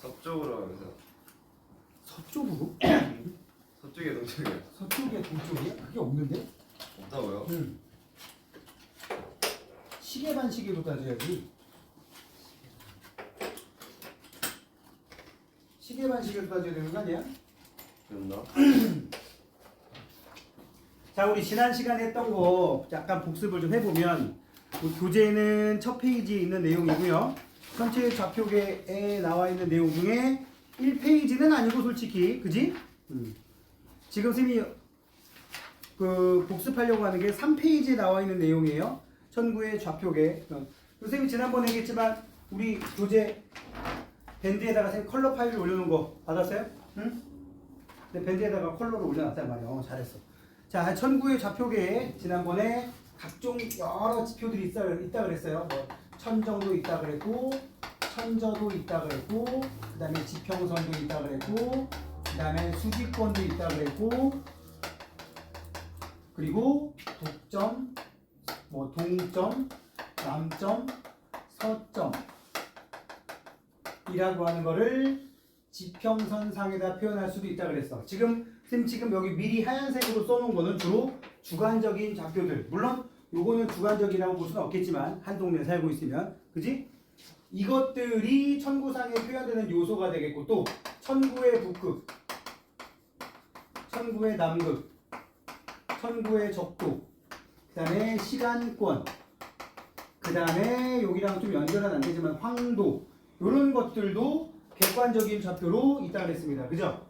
서쪽으로 하면서 서쪽으로? 서쪽에 동쪽이요. 서쪽에 동쪽이야? 그게 없는데? 없다고요? 응. 시계 반시계로 따져야지. 시계 반시계로 따져야 되는 거 아니야? 그랬나? 자, 우리 지난 시간에 했던 거 약간 복습을 좀 해보면 교재는 첫 페이지에 있는 내용이고요. 전체 좌표계에 나와 있는 내용 중에 1페이지는 아니고 솔직히 그지? 지금 쌤이 그 복습하려고 하는 게 3페이지에 나와 있는 내용이에요. 천구의 좌표계. 쌤이 지난번에 얘기했지만 우리 교재 밴드에다가 쌤 컬러 파일을 올려놓은 거 받았어요? 응? 근데 밴드에다가 컬러를 올려놨단 말이야. 잘했어. 자, 천구의 좌표계에 지난번에 각종 여러 지표들이 있다 그랬어요. 뭐 천정도 있다 그랬고, 천저도 있다 그랬고, 그 다음에 지평선도 있다 그랬고, 그 다음에 수직권도 있다 그랬고, 그리고 북점, 뭐 동점, 남점, 서점 이라고 하는 거를 지평선상에다 표현할 수도 있다 그랬어. 지금 여기 미리 하얀색으로 써놓은 거는 주로 주관적인 좌표들. 물론 요거는 주관적이라고 볼 수는 없겠지만 한 동네에 살고 있으면 그지? 이것들이 천구상에 표현되는 요소가 되겠고, 또 천구의 북극, 천구의 남극, 천구의 적도, 그 다음에 시간권, 그 다음에 여기랑 좀 연결은 안 되지만 황도, 이런 것들도 객관적인 좌표로 있다 그랬습니다. 그죠?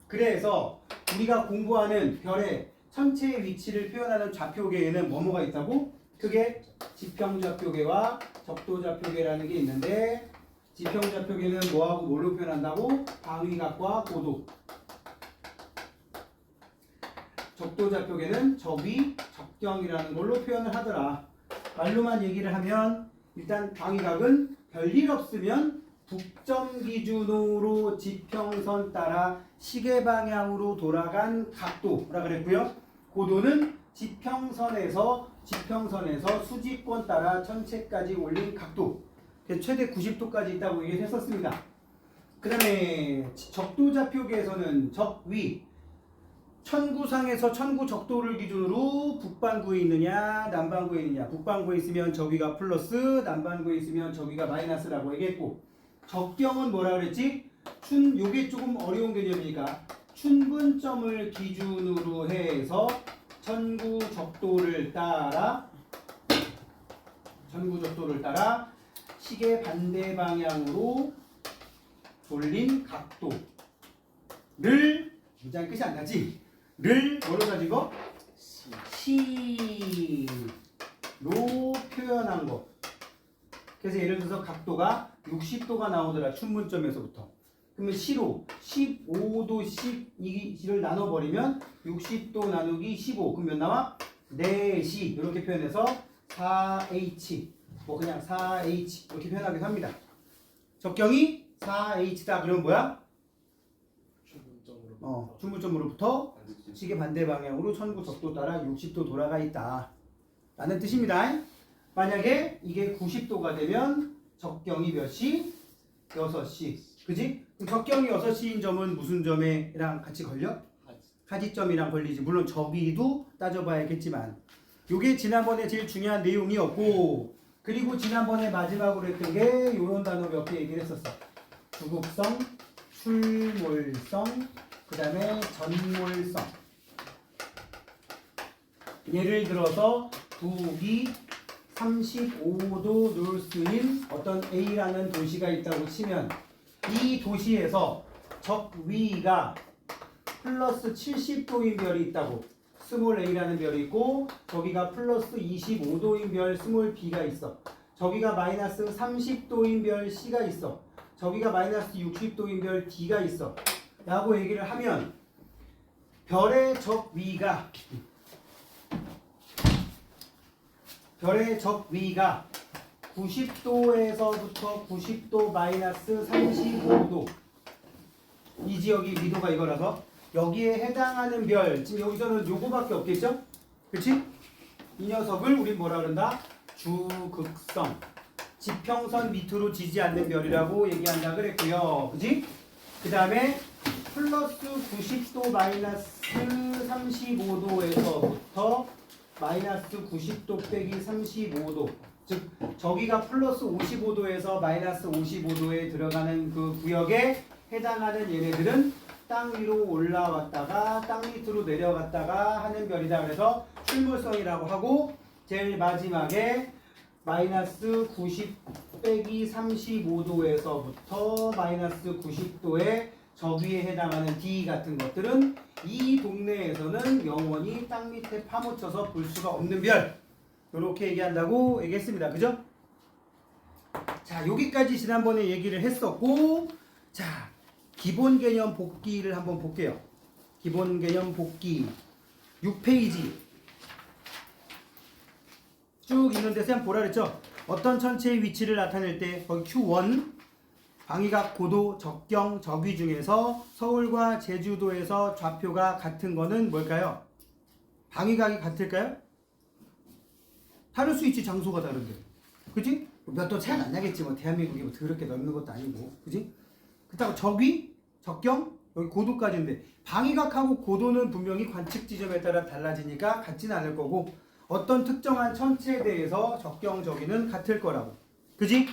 그래서 우리가 공부하는 별의 천체의 위치를 표현하는 좌표계에는 뭐뭐가 있다고? 크게 지평좌표계와 적도좌표계라는 게 있는데, 지평좌표계는 뭐하고 뭘로 표현한다고? 방위각과 고도. 적도좌표계는 적위, 적경이라는 걸로 표현을 하더라. 말로만 얘기를 하면 일단 방위각은 별일 없으면 북점 기준으로 지평선 따라 시계 방향으로 돌아간 각도라 그랬고요. 고도는 지평선에서 수직권 따라 천체까지 올린 각도. 최대 90도까지 있다고 얘기했었습니다. 그 다음에 적도좌표계에서는 적위, 천구상에서 천구 적도를 기준으로 북반구에 있느냐 남반구에 있느냐, 북반구에 있으면 저기가 플러스, 남반구에 있으면 저기가 마이너스라고 얘기했고, 적경은 뭐라 그랬지? 요게 조금 어려운 개념이니까 춘분점을 기준으로 해서 천구 적도를 따라 시계 반대 방향으로 돌린 각도를, 문장 끝이 안 나지? 를 뭐로 가지고? 시로 표현한 거. 그래서 예를 들어서 각도가 60도가 나오더라. 춘문점에서부터. 그러면 시로 15도씩 이를 나눠버리면 60도 나누기 15. 그럼 몇 나와? 4시. 이렇게 표현해서 4H. 뭐 그냥 4H. 이렇게 표현하기도 합니다. 적경이 4H다. 그러면 뭐야? 춘문점으로부터 시계 반대 방향으로 천구 적도 따라 60도 돌아가 있다 라는 뜻입니다. 만약에 이게 90도가 되면 적경이 몇 시? 6시. 그지? 그럼 적경이 6시인 점은 무슨 점이랑 같이 걸려? 하지점이랑 걸리지. 물론 저기도 따져봐야겠지만 요게 지난번에 제일 중요한 내용이었고, 그리고 지난번에 마지막으로 했던 게 요런 단어 몇 개 얘기를 했었어. 주국성, 출몰성, 그 다음에 전몰성. 예를 들어서 북이 35도 노스인 어떤 A라는 도시가 있다고 치면, 이 도시에서 적위가 플러스 70도인 별이 있다고, 스몰 A라는 별이 있고, 저기가 플러스 25도인 별 스몰 B가 있어. 저기가 마이너스 30도인 별 C가 있어. 저기가 마이너스 60도인 별 D가 있어 라고 얘기를 하면, 별의 적위가 90도에서부터 90도 마이너스 35도, 이 지역이 위도가 이거라서 여기에 해당하는 별, 지금 여기서는 요거밖에 없겠죠? 그치? 이 녀석을 우리 뭐라 그런다? 주극성, 지평선 밑으로 지지 않는 별이라고 얘기한다 그랬고요. 그지? 그 다음에 플러스 90도 마이너스 35도에서부터 마이너스 90도 빼기 35도, 즉 저기가 플러스 55도에서 마이너스 55도에 들어가는 그 구역에 해당하는 얘네들은 땅 위로 올라왔다가 땅 밑으로 내려갔다가 하는 별이다. 그래서 출몰성이라고 하고, 제일 마지막에 마이너스 90 빼기 35도에서부터 마이너스 90도에 저기에 해당하는 D 같은 것들은 이 동네에서는 영원히 땅 밑에 파묻혀서 볼 수가 없는 별, 이렇게 얘기한다고 얘기했습니다. 그죠? 자, 여기까지 지난번에 얘기를 했었고, 자, 기본 개념 복기를 한번 볼게요. 기본 개념 복기 6페이지 쭉 있는데 쌤 보라 그랬죠? 어떤 천체의 위치를 나타낼 때 거기 Q1 방위각 고도 적경 적위 중에서 서울과 제주도에서 좌표가 같은 거는 뭘까요? 방위각이 같을까요? 다를 수 있지, 장소가 다른데. 그치? 몇 도 차이가 안 나겠지. 뭐 대한민국이 뭐 더럽게 넓는 것도 아니고. 그치? 그렇다고 적위, 적경, 여기 고도까지인데 방위각하고 고도는 분명히 관측 지점에 따라 달라지니까 같지는 않을 거고, 어떤 특정한 천체에 대해서 적경, 적위는 같을 거라고. 그지?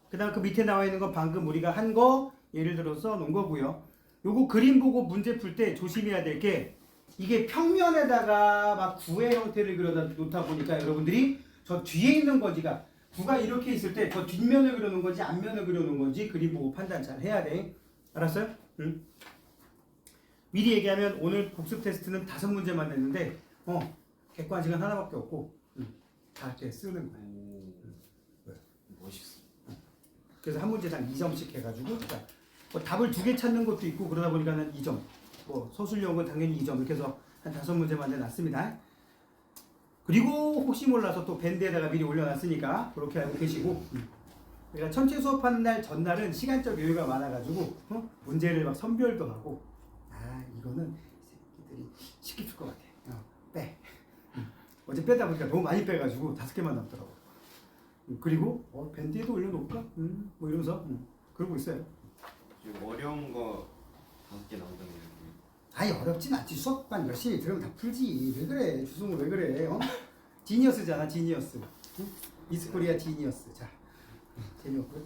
그 다음 그 밑에 나와 있는 건 방금 우리가 한 거 예를 들어서 놓은 거고요. 요거 그림 보고 문제 풀 때 조심해야 될 게, 이게 평면에다가 막 구의 형태를 그려다 놓다 보니까 여러분들이 저 뒤에 있는 거지가 구가 이렇게 있을 때 저 뒷면을 그려놓은 건지 앞면을 그려놓은 건지 그림 보고 판단 잘 해야 돼. 알았어요? 응? 미리 얘기하면 오늘 복습 테스트는 5문제만 냈는데 객관식은 하나밖에 없고 다 이렇게 쓰는 거야. 멋있어. 그래서 한 문제당 2점씩 해가지고, 자, 뭐 답을 2개 찾는 것도 있고 그러다 보니까는 2점, 뭐 서술형은 당연히 2점, 이렇게 해서 한 5문제만 내놨습니다. 그리고 혹시 몰라서 또 밴드에다가 미리 올려놨으니까 그렇게 알고 계시고, 우리가 천체 수업하는 날 전날은 시간적 여유가 많아가지고 문제를 막 선별도 하고, 이거는 새끼들이 쉽게 풀 것 같아. 빼. 어제 빼다 보니까 너무 많이 빼가지고 5개만 남더라고. 그리고 밴드에도 올려놓을까? 뭐 이러면서 그러고 있어요. 지금 어려운 거 5개 나온다는 거예요. 아니 어렵진 않지. 수업만 열심히 들으면 다 풀지. 왜 그래? 주승우 왜 그래? 지니어스잖아, 지니어스. 미스코리아 지니어스. 자, 재미없고요.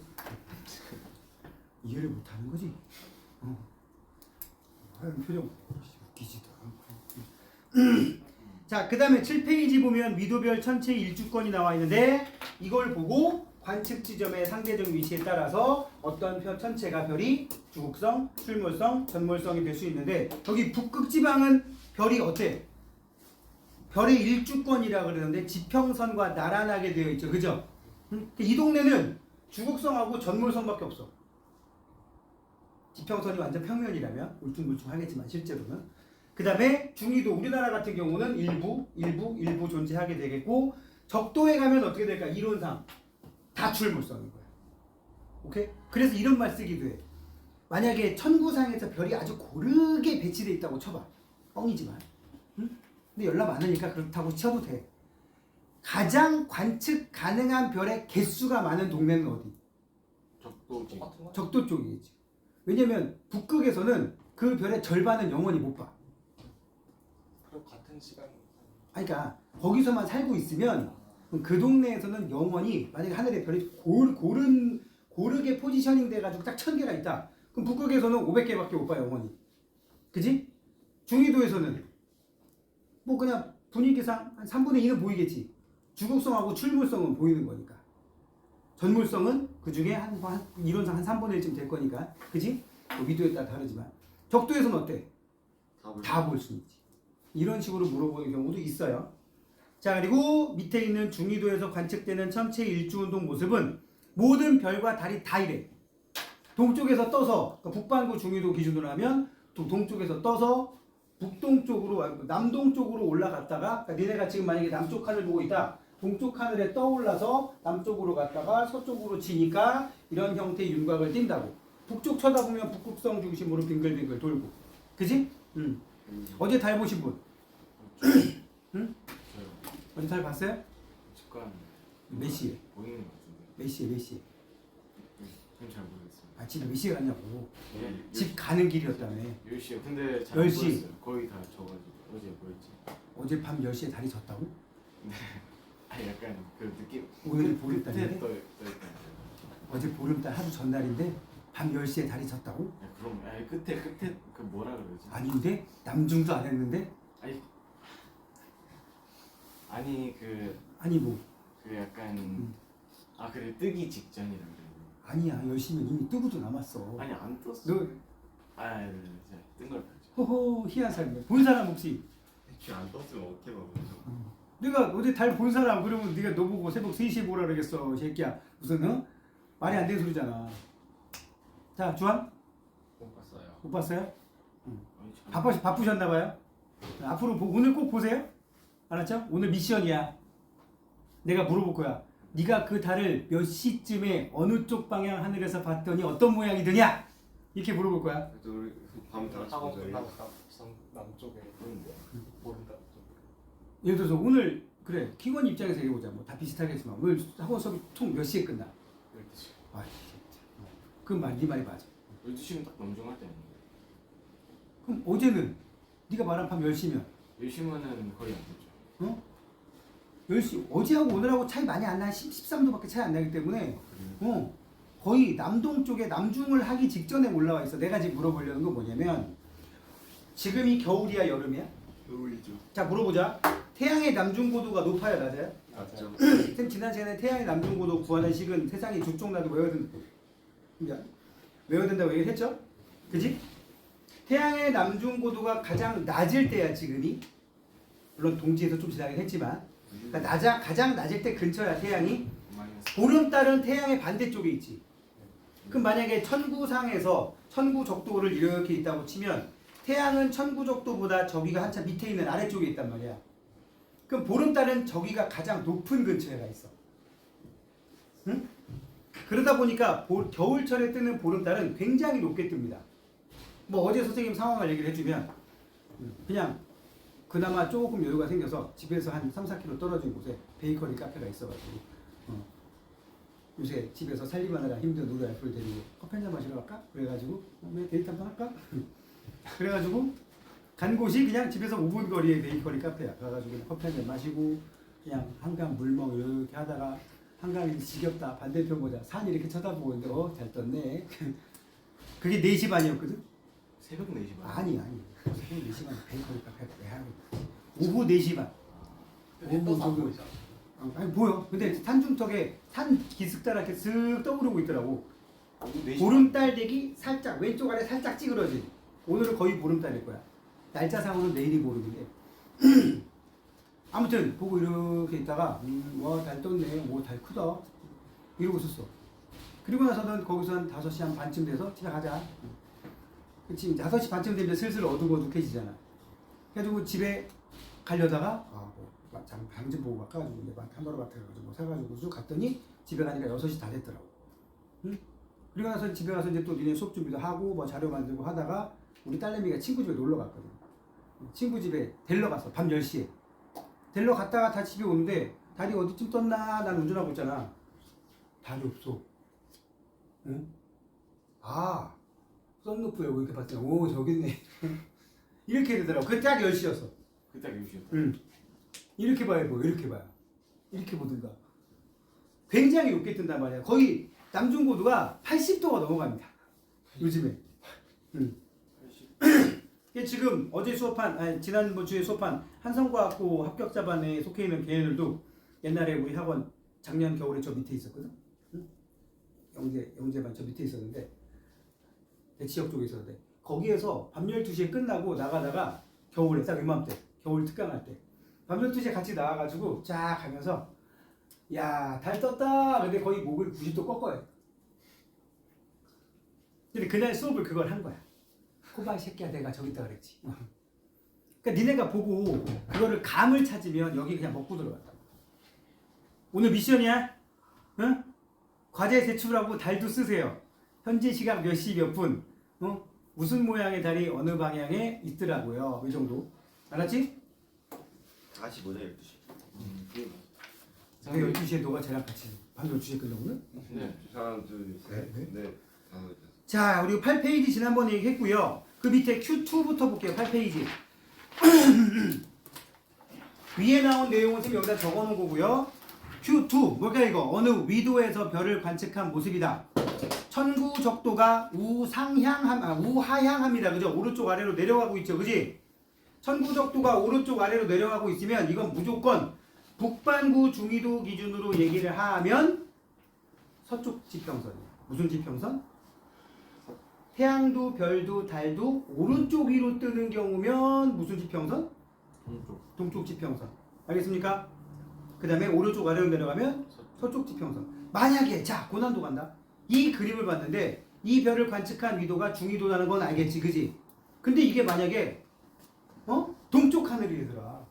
이해를 못하는 거지. 표정 웃기지도 않고. 자, 그 다음에 7페이지 보면 미도별 천체 일주권이 나와 있는데, 이걸 보고 관측 지점의 상대적 위치에 따라서 어떤 천체가 별이 주국성, 출몰성, 전몰성이 될 수 있는데, 여기 북극지방은 별이 어때? 별의 일주권이라 그러는데 지평선과 나란하게 되어 있죠. 그죠? 이 동네는 주국성하고 전몰성밖에 없어. 지평선이 완전 평면이라면 울퉁불퉁 하겠지만 실제로는. 그 다음에 중위도, 우리나라 같은 경우는 일부 존재하게 되겠고, 적도에 가면 어떻게 될까? 이론상 다 출몰성인 거야. 오케이? 그래서 이런 말 쓰기도 해. 만약에 천구상에서 별이 아주 고르게 배치되어 있다고 쳐봐. 뻥이지만. 응? 근데 연락 많으니까 그렇다고 쳐도 돼. 가장 관측 가능한 별의 개수가 많은 동네는 어디? 적도 쪽이겠지. 왜냐면 북극에서는 그 별의 절반은 영원히 못 봐. 그럼 같은 시간. 그러니까 거기서만 살고 있으면 그 동네에서는 영원히, 만약에 하늘에 별이 고르게 포지셔닝 돼가지고 딱 1000개가 있다. 그럼 북극에서는 500개밖에 못 봐, 영원히. 그지? 중위도에서는 뭐 그냥 분위기상 한 3분의 2는 보이겠지. 주국성하고 출몰성은 보이는 거니까. 전몰성은 그 중에 이론상 한 3분의 1쯤 될 거니까. 그지? 뭐 위도에 따라 다르지만. 적도에서는 어때? 다 볼 수 있지. 이런 식으로 물어보는 경우도 있어요. 자, 그리고 밑에 있는 중위도에서 관측되는 천체 일주운동 모습은 모든 별과 달이 다 이래. 동쪽에서 떠서, 그러니까 북반구 중위도 기준으로 하면 동쪽에서 떠서 북동쪽으로, 남동쪽으로 올라갔다가, 그러니까 니네가 지금 만약에 남쪽 하늘 보고 있다. 동쪽 하늘에 떠올라서 남쪽으로 갔다가 서쪽으로 치니까 이런 형태의 윤곽을 띈다고. 북쪽 쳐다보면 북극성 중심으로 빙글빙글 돌고. 그지? 어제 달 보신 분? 응? 어제 달 봤어요? 직관 몇 시에? 보이는 것 같은데. 몇 시에 몇 시? 그건 잘 모르겠어요. 아 집에 몇 시에 갔냐고. 예, 집 가는 길이었다며. 10시요. 근데 잘 10시. 모르겠어요. 거의 다 져가지고 어제 뭐였지? 어제 밤 10시에 다리 졌다고? 아 약간 그 느낌. 오늘 끝에 보름달인데? 떠있다. 어제 보름달 하루 전날인데 밤 10시에 다리 졌다고? 야 그럼 아니 끝에 그 뭐라 그러지? 아닌데? 남중도 안 했는데? 아니 그 아니 뭐 약간 아 그래 뜨기 직전이라 그래. 아니야 10시면 이미 뜨고도 남았어. 아니 안 떴어. 너 뜬걸 봤죠. 호호 희한 사람이야. 본 사람 혹시? 애초에 안 떴으면 어떻게 봐. 내가 어제 달 본 사람 그러면 네가 너 보고 새벽 3시에 보라 그러겠어 이 새끼야. 무슨 말이 안 되는 소리잖아. 자 주한? 못 봤어요. 못 봤어요? 아니, 잘 바쁘셨나봐요. 앞으로 오늘 꼭 보세요. 알았죠? 오늘 미션이야. 내가 물어볼 거야. 네가 그 달을 몇 시쯤에 어느 쪽 방향 하늘에서 봤더니 어떤 모양이 드냐? 이렇게 물어볼 거야. 그래도 우리 밤다 같이 학원 보자. 끝나고 남쪽에 모른다. 예를 들어서 오늘 그래 키원 입장에서 얘기해보자. 뭐 다 비슷하겠지만 오늘 학원 수업이 총 몇 시에 끝나? 12시. 아 진짜. 그 말, 네 말이 맞아. 12시면 딱 넘중할 때 아닌가요? 그럼 어제는 네가 말한 밤 10시면 10시면은 거의 안 됐죠. 10시 어제하고 오늘하고 차이 많이 안 나. 13도밖에 차이 안 나기 때문에 거의 남동 쪽에 남중을 하기 직전에 올라와 있어. 내가 지금 물어보려는 건 뭐냐면 지금이 겨울이야 여름이야? 겨울이죠. 자 물어보자. 태양의 남중 고도가 높아요 낮아요? 맞죠. 쌤 지난 시간에 태양의 남중 고도 구하는 식은 세상이 죽종나도 외워야 된다고 얘기를 했죠? 그지? 태양의 남중 고도가 가장 낮을 때야 지금이. 물론 동지에서 좀 지나긴 했지만 그러니까 가장 낮을 때 근처야 태양이. 보름달은 태양의 반대쪽에 있지. 그럼 만약에 천구상에서 천구적도를 이렇게 있다고 치면 태양은 천구적도보다 저기가 한참 밑에 있는 아래쪽에 있단 말이야. 그럼 보름달은 저기가 가장 높은 근처에 가 있어. 응? 그러다 보니까 겨울철에 뜨는 보름달은 굉장히 높게 뜹니다. 뭐 어제 선생님 상황을 얘기를 해주면 그냥 그나마 조금 여유가 생겨서 집에서 한 3-4km 떨어진 곳에 베이커리 카페가 있어가지고 요새 집에서 살림하느라 힘든 우리 와이프를 데리고 커피 한잔 마시러 갈까? 그래가지고 데이트 한번 할까? 그래가지고 간 곳이 그냥 집에서 5분 거리의 베이커리 카페야. 가가지고 그냥 커피 한잔 마시고 그냥 한강 물멍 이렇게 하다가 한강이 지겹다 반대편 보자 산 이렇게 쳐다보고 있는데 잘 떴네. 그게 4시 반이었거든? 새벽 4시 반? 아니 새벽 4시 반에 베이커리 카페가 왜 하고 오후 4시 반. 또안 보이죠. 아니 보여. 근데 산중턱에 산 기슭다랗게 쓱 떠오르고 있더라고. 오후 4시 보름달 대기 살짝 왼쪽 아래 살짝 찌그러진. 오늘은 거의 보름달일 거야. 날짜상으로는 내일이 보름인데. 아무튼 보고 이렇게 있다가 달 떴네. 달 크다. 이러고 있었어. 그리고 나서는 거기서 한 5시 한 반쯤 돼서 집에 가자. 그치 5시 반쯤 되면 슬슬 어둑어둑해지잖아. 그래가지고 집에 가려다가 방 좀 보고 갈까 가지고 이제 한바로마트 가가지고 뭐 사가지고 쭉 갔더니 집에 가니까 6시 다 됐더라고. 응? 그리고 나서 집에 가서 이제 또 니네 수업 준비도 하고 뭐 자료 만들고 하다가 우리 딸내미가 친구 집에 놀러 갔거든. 친구 집에 데리러 갔어. 밤 10시에. 데리러 갔다가 다 집에 오는데 달이 어디쯤 떴나 난 운전하고 있잖아. 달이 없어. 응? 썬루프 열고 이렇게 봤더니 저기 있네. 이렇게 되더라고. 그게 딱 10시였어. 그때 10시였다. 응. 이렇게 봐야 뭐 이렇게 봐요. 이렇게 보든가. 굉장히 높게 뜬단 말이야. 거의 남중고도가 80도가 넘어갑니다. 요즘에. 응. 지금 어제 수업한 지난번 주에 수업한 한성과학고 합격자반에 속해 있는 걔네들도 옛날에 우리 학원 작년 겨울에 저 밑에 있었거든. 응? 영재반 저 밑에 있었는데 대치역 쪽에 있었는데 거기에서 밤 12시에 끝나고 나가다가 겨울에 딱 이맘때 겨울 특강할 때 밤 12시에 같이 나와가지고 쫙 가면서 야 달 떴다. 근데 거의 목을 90도 꺾어요. 근데 그날 수업을 그걸 한 거야. 코바이 새끼야 내가 저기 있다 그랬지. 그러니까 니네가 보고 그거를 감을 찾으면 여기 그냥 먹고 들어갔다. 오늘 미션이야. 응? 과제 제출하고 달도 쓰세요. 현재 시각 몇 시 몇 분. 무슨 모양의 달이 어느 방향에 있더라고요. 이 정도. 알았지? 다시 보자 12시. 그 12시에 너가 쟤랑 같이 방금 주제 끝나고는? 네. 하나, 둘, 셋, 네. 넷, 다섯, 여섯. 자, 우리 8페이지 지난번에 얘기했고요. 그 밑에 Q2부터 볼게요. 8페이지. 위에 나온 내용은 지금 여기다 적어놓은 거고요. Q2 뭘까 이거? 어느 위도에서 별을 관측한 모습이다. 천구 적도가 우하향합니다. 그죠? 오른쪽 아래로 내려가고 있죠. 그지? 천구 적도가 오른쪽 아래로 내려가고 있으면 이건 무조건 북반구 중위도 기준으로 얘기를 하면 서쪽 지평선이에요. 무슨 지평선? 태양도 별도 달도 오른쪽 위로 뜨는 경우면 무슨 지평선? 동쪽 지평선. 알겠습니까? 그 다음에 오른쪽 아래로 내려가면 서쪽 지평선. 만약에 자 고난도 간다. 이 그림을 봤는데 이 별을 관측한 위도가 중위도라는 건 알겠지, 그지? 근데 이게 만약에 동쪽 하늘이더라.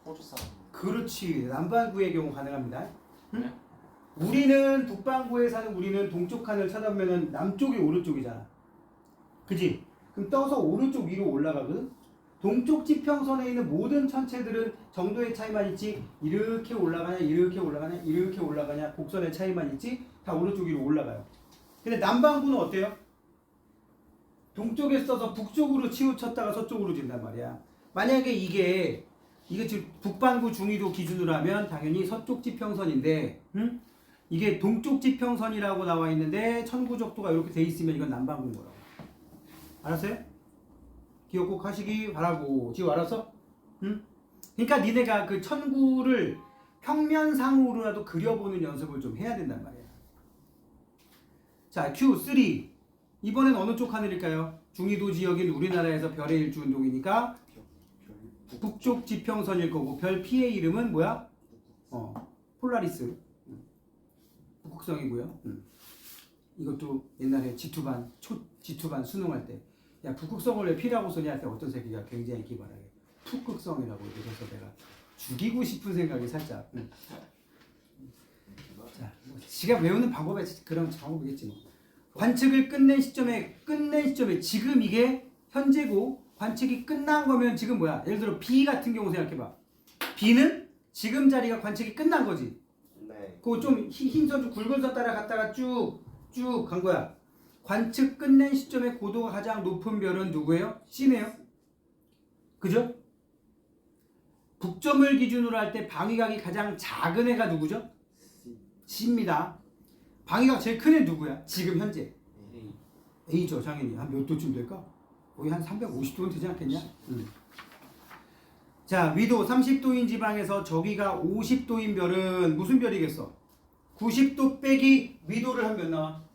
호주 사람. 그렇지. 남반구의 경우 가능합니다. 응? 네? 우리는 북반구에 사는 우리는 동쪽 하늘 쳐다보면은 남쪽이 오른쪽이잖아. 그지? 그럼 떠서 오른쪽 위로 올라가거든. 동쪽 지평선에 있는 모든 천체들은 정도의 차이만 있지 이렇게 올라가냐 이렇게 올라가냐 이렇게 올라가냐 곡선의 차이만 있지 다 오른쪽 위로 올라가요. 근데 남반구는 어때요? 동쪽에 써서 북쪽으로 치우쳤다가 서쪽으로 진단 말이야. 만약에 이게 지금 북반구 중위도 기준으로 하면 당연히 서쪽 지평선인데 응? 이게 동쪽 지평선이라고 나와 있는데 천구적도가 이렇게 돼 있으면 이건 남반구인 거라고. 알았어요? 기억 꼭 하시기 바라고. 지금 알았어? 응? 그러니까 니네가 그 천구를 평면상으로라도 그려보는 연습을 좀 해야 된단 말이야. 자, Q3. 이번엔 어느 쪽 하늘일까요? 중위도 지역인 우리나라에서 별의 일주 운동이니까 북쪽 지평선일 거고 별 P의 이름은 뭐야? 폴라리스. 북극성이고요. 이것도 옛날에 G2반 수능할 때 야 북극성을 왜 P라고 쓰냐 할 때 어떤 새끼가 굉장히 기발하게 북극성이라고 그래서 내가 죽이고 싶은 생각이 살짝. 자, 지가 외우는 방법에 그런 방법이겠지 뭐. 관측을 끝낸 시점에 지금 이게 현재고 관측이 끝난 거면 지금 뭐야? 예를 들어 B 같은 경우 생각해봐. B는 지금 자리가 관측이 끝난 거지. 네. 그거 좀 흰선 굵은 선 따라갔다가 쭉 간 거야. 관측 끝낸 시점에 고도가 가장 높은 별은 누구예요? C네요. 그죠? 북점을 기준으로 할 때 방위각이 가장 작은 애가 누구죠? C입니다. 방위각 제일 큰 애 누구야? 지금 현재 A죠. 당연히 한 몇 도쯤 될까? 거의 한 350도는 되지 않겠냐? 자, 위도 30도인 지방에서 저기가 50도인 별은 무슨 별이겠어? 90도 빼기 위도를 하면 몇 나와?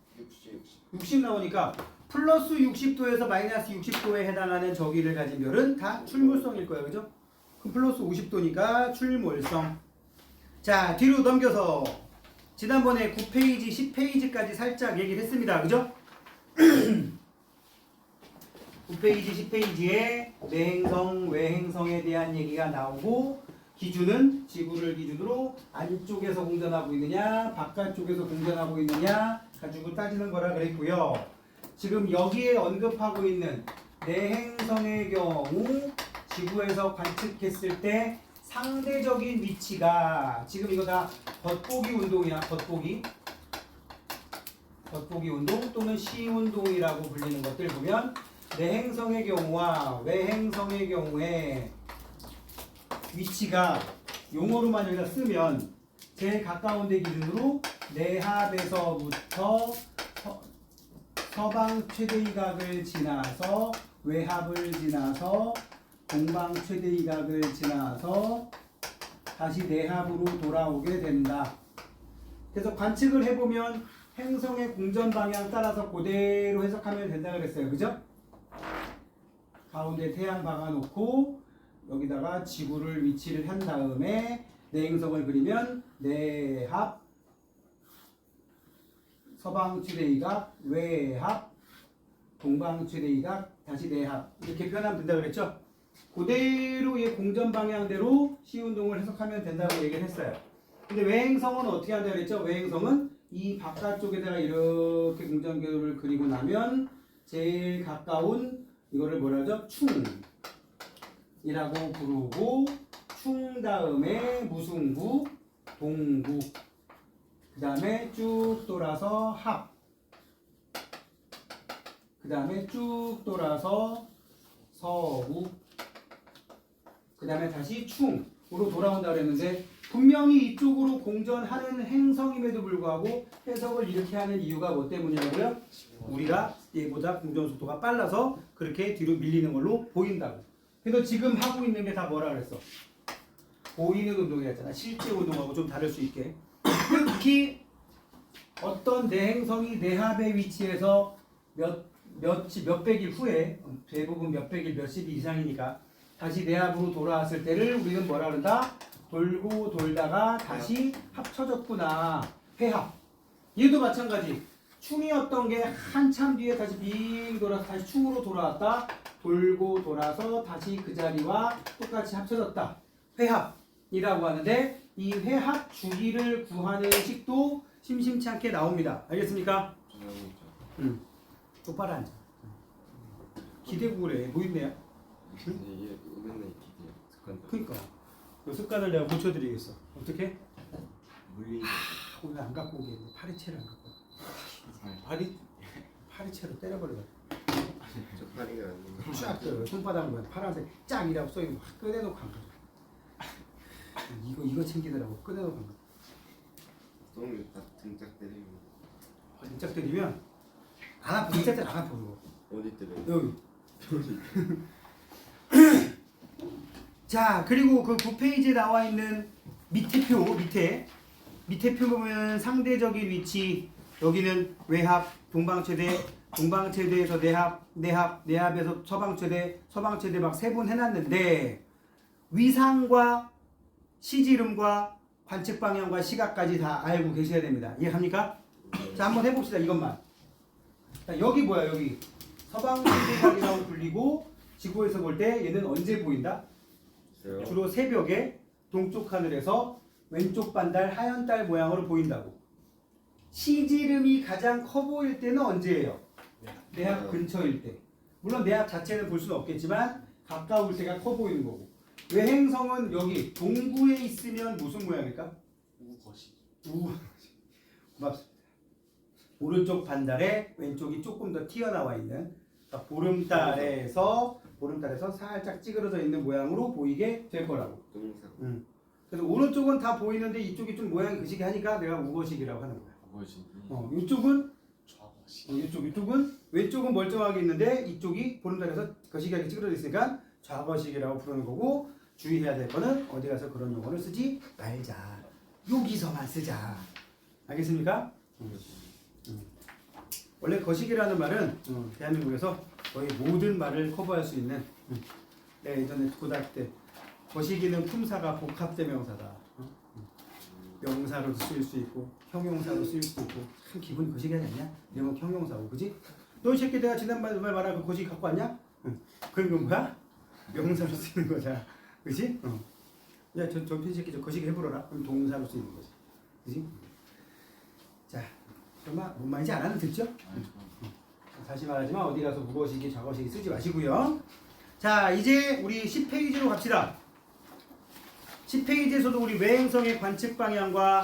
60 나오니까 플러스 60도에서 마이너스 60도에 해당하는 저기를 가진 별은 다 출몰성일 거예요. 그죠? 그럼 플러스 50도니까 출몰성. 자, 뒤로 넘겨서 지난번에 9페이지, 10페이지까지 살짝 얘기를 했습니다. 그죠? 9페이지, 10페이지에 내행성, 외행성에 대한 얘기가 나오고 기준은 지구를 기준으로 안쪽에서 공전하고 있느냐 바깥쪽에서 공전하고 있느냐 가지고 따지는 거라 그랬고요. 지금 여기에 언급하고 있는 내행성의 경우 지구에서 관측했을 때 상대적인 위치가 지금 이거 다 겉보기 운동이야. 겉보기 운동 또는 시운동이라고 불리는 것들 보면 내행성의 경우와 외행성의 경우에 위치가 용어로만 여기다 쓰면 제일 가까운 데 기준으로 내합에서부터 서방 최대이각을 지나서 외합을 지나서 동방 최대이각을 지나서 다시 내합으로 돌아오게 된다. 그래서 관측을 해보면 행성의 공전 방향 따라서 그대로 해석하면 된다 그랬어요. 그죠? 가운데 태양 박아놓고 여기다가 지구를 위치를 한 다음에 내행성을 그리면 내합 서방 최대이각 외합 동방 최대이각 다시 내합 이렇게 표현하면 된다 그랬죠? 그대로 이 공전 방향대로 시운동을 해석하면 된다고 얘기를 했어요. 근데 외행성은 어떻게 한다 그랬죠? 외행성은 이 바깥쪽에다가 이렇게 공전궤도를 그리고 나면 제일 가까운 이거를 뭐라 하죠? 충이라고 부르고 충 다음에 무슨 구? 동구 그 다음에 쭉 돌아서 합, 그 다음에 쭉 돌아서 서우, 그 다음에 다시 충으로 돌아온다 그랬는데 분명히 이쪽으로 공전하는 행성임에도 불구하고 해석을 이렇게 하는 이유가 뭐 때문이냐고요? 우리가 얘보다 공전 속도가 빨라서 그렇게 뒤로 밀리는 걸로 보인다고. 그래서 지금 하고 있는 게 다 뭐라 그랬어? 보이는 운동이었잖아. 실제 운동하고 좀 다를 수 있게. 특히 어떤 내행성이 내합의 위치에서 몇백일 후에, 대부분 몇백일 몇십 일 이상이니까 다시 내합으로 돌아왔을 때를 우리는 뭐라 그런다? 돌고 돌다가 다시 합쳐졌구나. 회합. 얘도 마찬가지. 충이었던 게 한참 뒤에 다시 빙 돌아서 다시 충으로 돌아왔다. 돌고 돌아서 다시 그 자리와 똑같이 합쳐졌다. 회합이라고 하는데 이 회합 주기를 구하는 식도 심심치 않게 나옵니다. 알겠습니까? 똑바로 앉아. 기대고 그래. 뭐 있네요? 이게 맨날 기대요. 습관. 그러니까 그 습관을 내가 고쳐드리겠어. 어떻게? 물리죠. 오늘 안 갖고 오겠네. 파리채를 안 갖고 와. 파리채로 때려버려. 저 파리가 아니고. 쫙 손바닥으로 파란색 짝이라고 써있는 거 꺼내놓고 간 거야. 이거 챙기더라고. 꺼내놓고 간 거야. 똥을 딱 등짝 때리고. 등짝 때리면 안 아파. 등짝 때리면 안 아파. 그거. 어디 때려요? 여기. 자, 그리고 그 9페이지에 나와 있는 밑에 표, 밑에 표 보면 상대적인 위치, 여기는 외합, 동방최대, 동방최대에서 내합에서 서방최대, 서방최대 막 세분 해놨는데 위상과 시지름과 관측 방향과 시각까지 다 알고 계셔야 됩니다. 이해합니까? 자, 한번 해봅시다. 이것만. 자, 여기 뭐야? 여기 서방최대각이라고 불리고 지구에서 볼 때 얘는 언제 보인다? 주로 새벽에 동쪽 하늘에서 왼쪽 반달 하얀 달 모양으로 보인다고. 시지름이 가장 커 보일 때는 언제예요? 내합 근처일 때. 물론 내합 자체는 볼 수는 없겠지만 가까울 때가 커 보이는 거고. 외행성은 여기 동구에 있으면 무슨 모양일까? 우거시. 고맙습니다. 오른쪽 반달에 왼쪽이 조금 더 튀어나와 있는, 그러니까 보름달에서 살짝 찌그러져 있는 모양으로 보이게 될 거라고. 동상. 그래서 오른쪽은 다 보이는데 이쪽이 좀 모양이 그시기 하니까 내가 우거식이라고 하는 거야. 이쪽은 좌거시. 이쪽은 왼쪽은 멀쩡하게 있는데 이쪽이 보름달에서 거시기하게 찌그러져 있으니까 좌거식이라고 부르는 거고, 주의해야 될 거는 어디 가서 그런 용어를 쓰지 말자. 여기서만 쓰자. 알겠습니까? 원래 거시기라는 말은 대한민국에서 거의 모든 말을 커버할 수 있는, 내가 예전에 고등학교 때 거시기는 품사가 복합대명사다. 명사로도 쓰일 수 있고 형용사로 쓰일 수도 있고, 참 기분이 거시기하지 않냐? 이런 건 형용사고, 그지? 너 이 새끼 내가 지난번에 말한 그 거시기 갖고 왔냐? 그런 건 뭐야? 명사로 쓰는 거잖아, 그지? 야, 저 새끼 저 거시기 해보러라. 그럼 동사로 쓰이는 거지, 그지? 자, 정말 뭔 말인지 알아는 듣죠? 다시 말하지만 어디 가서 무거시기 좌거시기 쓰지 마시고요. 자, 이제 우리 10페이지로 갑시다. 10페이지에서도 우리 외행성의 관측 방향과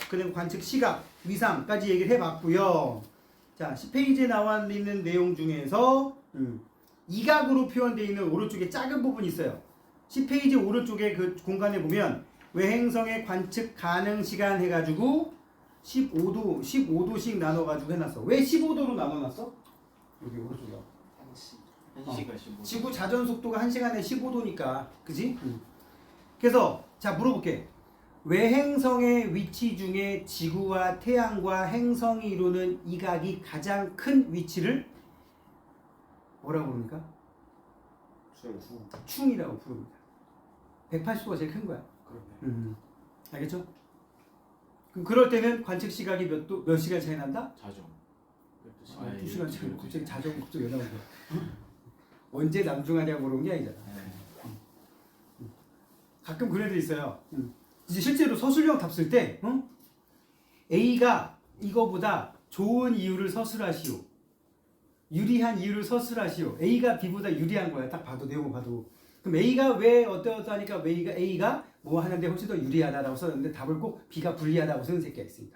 그다음 관측 시각, 위상까지 얘기를 해봤고요. 자, 10페이지에 나와 있는 내용 중에서 이각으로 표현되어 있는 오른쪽에 작은 부분이 있어요. 10페이지 오른쪽에 그 공간에 보면 외행성의 관측 가능 시간 해가지고 15도씩 나눠가지고 해놨어. 왜 15도로 나눠놨어? 여기 오른쪽에. 1시가 15도. 지구 자전 속도가 1시간에 15도니까, 그지? 그래서 자, 물어볼게. 외행성의 위치 중에 지구와 태양과 행성이 이루는 이각이 가장 큰 위치를 뭐라고 부릅니까? 충이라고 부릅니다. 180도가 제일 큰 거야. 알겠죠? 그럼 그럴 때는 관측 시각이 몇 시간 차이 난다? 자정. 2시간 차이. 갑자기 자정 갑자기 왜 나온 거야? 언제 남중하냐고 물어본 게 아니잖아. 가끔 그런 애들 있어요. 이제 실제로 서술형 답 쓸 때 A가 이거보다 좋은 이유를 서술하시오. 유리한 이유를 서술하시오. A가 B보다 유리한 거야. 딱 봐도, 내용을 봐도. 그럼 A가 왜 어떠하니까 A가 뭐 하는데 훨씬 더 유리하다라고 썼는데 답을 꼭 B가 불리하다고 쓰는 새끼가 있습니다.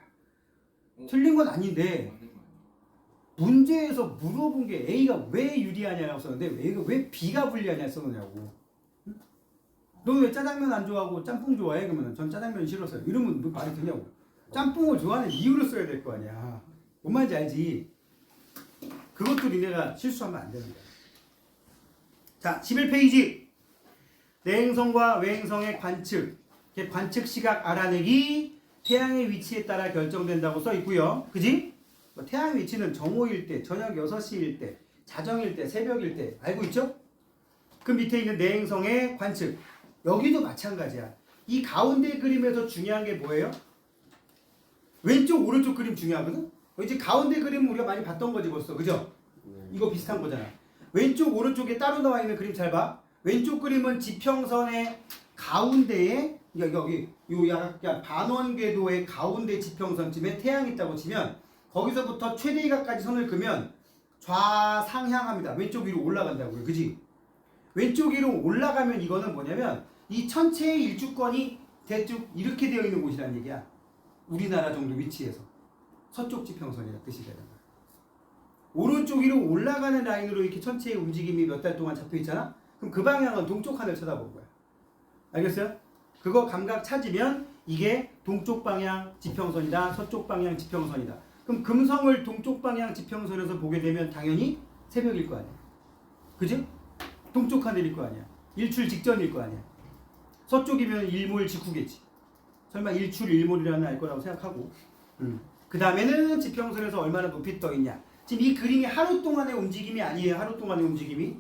틀린 건 아닌데 문제에서 물어본 게 A가 왜 유리하냐고 썼는데 A가 왜 B가 불리하냐 써놓냐고. 응? 너 왜 짜장면 안 좋아하고 짬뽕 좋아해? 그러면 전 짜장면 싫었어요. 이러면 너 말이 되냐고. 짬뽕을 좋아하는 이유를 써야 될 거 아니야. 뭔 말인지 알지? 그것도 니네가 실수하면 안 되는 거야. 자, 11페이지. 내행성과 외행성의 관측. 관측 시각 알아내기 태양의 위치에 따라 결정된다고 써 있고요. 그지? 태양 위치는 정오일 때, 저녁 6시일 때, 자정일 때, 새벽일 때 알고 있죠? 그 밑에 있는 내행성의 관측. 여기도 마찬가지야. 이 가운데 그림에서 중요한 게 뭐예요? 왼쪽 오른쪽 그림 중요하거든? 이제 가운데 그림은 우리가 많이 봤던 거지 벌써. 그죠? 이거 비슷한 거잖아. 왼쪽 오른쪽에 따로 나와 있는 그림 잘 봐. 왼쪽 그림은 지평선의 가운데에 여기 요 약간 반원궤도의 가운데 지평선쯤에 태양이 있다고 치면 거기서부터 최대각까지 선을 그으면 좌상향합니다. 왼쪽 위로 올라간다고요. 그지? 왼쪽 위로 올라가면 이거는 뭐냐면 이 천체의 일주권이 대충 이렇게 되어 있는 곳이라는 얘기야. 우리나라 정도 위치에서 서쪽 지평선이라 뜻이 되는 거야. 오른쪽 위로 올라가는 라인으로 이렇게 천체의 움직임이 몇 달 동안 잡혀 있잖아. 그럼 그 방향은 동쪽 하늘 쳐다보는 거야. 알겠어요? 그거 감각 찾으면 이게 동쪽 방향 지평선이다, 서쪽 방향 지평선이다. 그럼 금성을 동쪽 방향 지평선에서 보게 되면 당연히 새벽일 거 아니야. 그지? 동쪽 하늘일 거 아니야. 일출 직전일 거 아니야. 서쪽이면 일몰 직후겠지. 설마 일출 일몰이라는 알 거라고 생각하고. 그 다음에는 지평선에서 얼마나 높이 떠 있냐. 지금 이 그림이 하루 동안의 움직임이 아니에요. 하루 동안의 움직임이.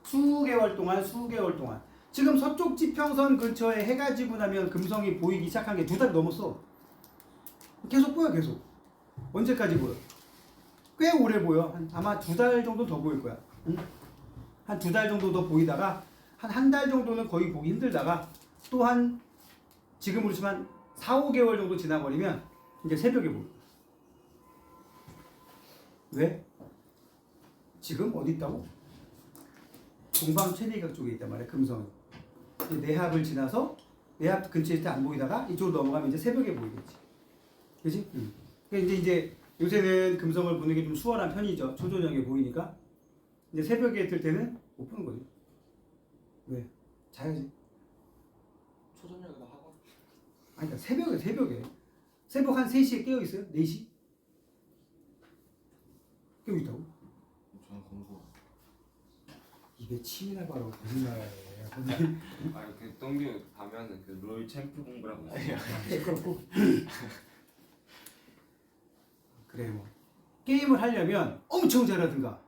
수개월 동안. 지금 서쪽 지평선 근처에 해가 지고 나면 금성이 보이기 시작한 게 2달 넘었어. 계속 보여, 계속. 언제까지 보여? 꽤 오래 보여. 아마 2달 정도 더 보일 거야. 응? 한 2달 정도 더 보이다가 한 달 정도는 거의 보기 힘들다가 또 한 지금으로 치면 4, 5개월 정도 지나버리면 이제 새벽에 보여. 왜? 지금 어디 있다고? 동방 최대각 쪽에 있단 말이야. 금성이. 내합을 지나서 내합 근처에 있을 때 안 보이다가 이쪽으로 넘어가면 이제 새벽에 보이겠지. 그지? 그러니까 이제 요새는 금성을 보는 게 좀 수월한 편이죠. 초저녁에 보이니까. 이제 새벽에 뜰 때는 못 보는 거지. 왜? 자야지. 초저녁에도 학원? 아니 그러니까 새벽에. 새벽 한 3시에 깨어 있어요? 4시? 깨어 있다고? 저는 공부. 입에 침이나 바로 거짓말해. 아니 그 동규 가면은 그 롤 챔프 공부라고 있어요. 그렇고. 그래 뭐 게임을 하려면 엄청 잘하든가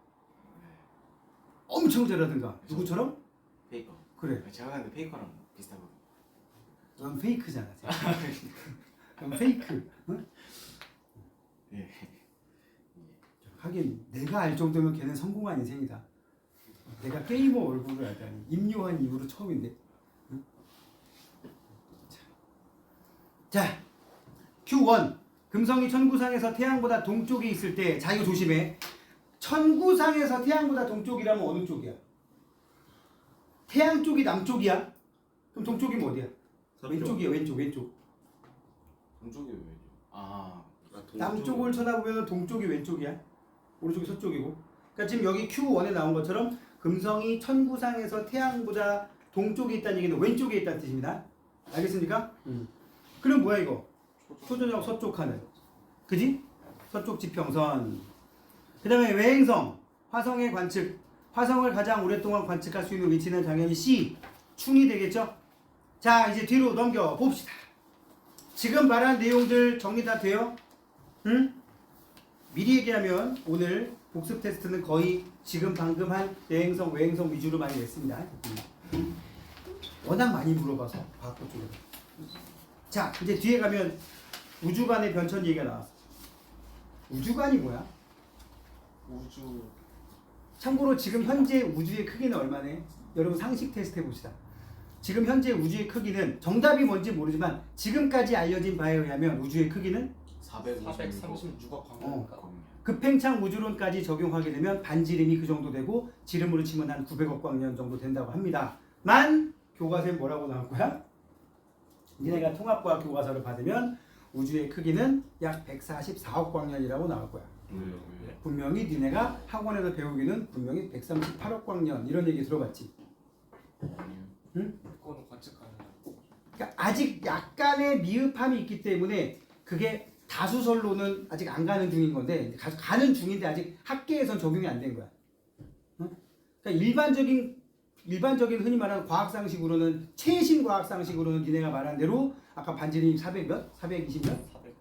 누구처럼? 페이커. 그래. 제가 하는데 페이커랑 비슷하거든. 넌 페이크잖아. 넌 페이크. 응? 예. 하긴 내가 알 정도면 걔는 성공한 인생이다. 내가 게이머 얼굴을 알다니 임요한 이후로 처음인데. 응? 자, Q1 금성이 천구상에서 태양보다 동쪽에 있을 때, 자 이거 조심해. 천구상에서 태양보다 동쪽이라면 어느 쪽이야? 태양 쪽이 남쪽이야? 그럼 동쪽이면 어디야? 왼쪽이야. 왼쪽. 동쪽이 왜죠? 아, 남쪽을 쳐다보면 동쪽이 왼쪽이야. 오른쪽이 서쪽이고. 그러니까 지금 여기 Q1에 나온 것처럼 금성이 천구상에서 태양보다 동쪽에 있다는 얘기는 왼쪽에 있다는 뜻입니다. 알겠습니까? 그럼 뭐야 이거? 초저녁 서쪽 하늘. 그지? 서쪽 지평선. 그 다음에 외행성. 화성의 관측. 화성을 가장 오랫동안 관측할 수 있는 위치는 당연히 C. 충이 되겠죠? 자, 이제 뒤로 넘겨 봅시다. 지금 말한 내용들 정리 다 돼요? 응? 미리 얘기하면 오늘 복습 테스트는 거의 지금 방금 한 내행성, 외행성 위주로 많이 냈습니다. 워낙 많이 물어봐서 과학고 쪽으로. 자, 이제 뒤에 가면 우주관의 변천 얘기가 나왔어. 우주관이 뭐야? 우주. 참고로 지금 현재 우주의 크기는 얼마네? 여러분 상식 테스트 해봅시다. 지금 현재 우주의 크기는 정답이 뭔지 모르지만 지금까지 알려진 바에 의하면 우주의 크기는 436억 광년인가? 급팽창 우주론까지 적용하게 되면 반지름이 그 정도 되고 지름으로 치면 한 900억 광년 정도 된다고 합니다. 만 교과서에 뭐라고 나올 거야? 니네가 통합과학 교과서를 받으면 우주의 크기는 약 144억 광년이라고 나올 거야. 왜요? 분명히 니네가 학원에서 배우기는 분명히 138억 광년 이런 얘기 들어봤지. 응? 그거는 관측 가능한. 그러니까 아직 약간의 미흡함이 있기 때문에 그게 다수설로는 아직 안 가는 중인 건데 가는 중인데 아직 학계에선 적용이 안 된 거야. 응? 그러니까 일반적인 흔히 말하는 과학상식으로는 최신 과학상식으로는 니네가 말한 대로 아까 반지름이 400 몇? 420 몇? 400.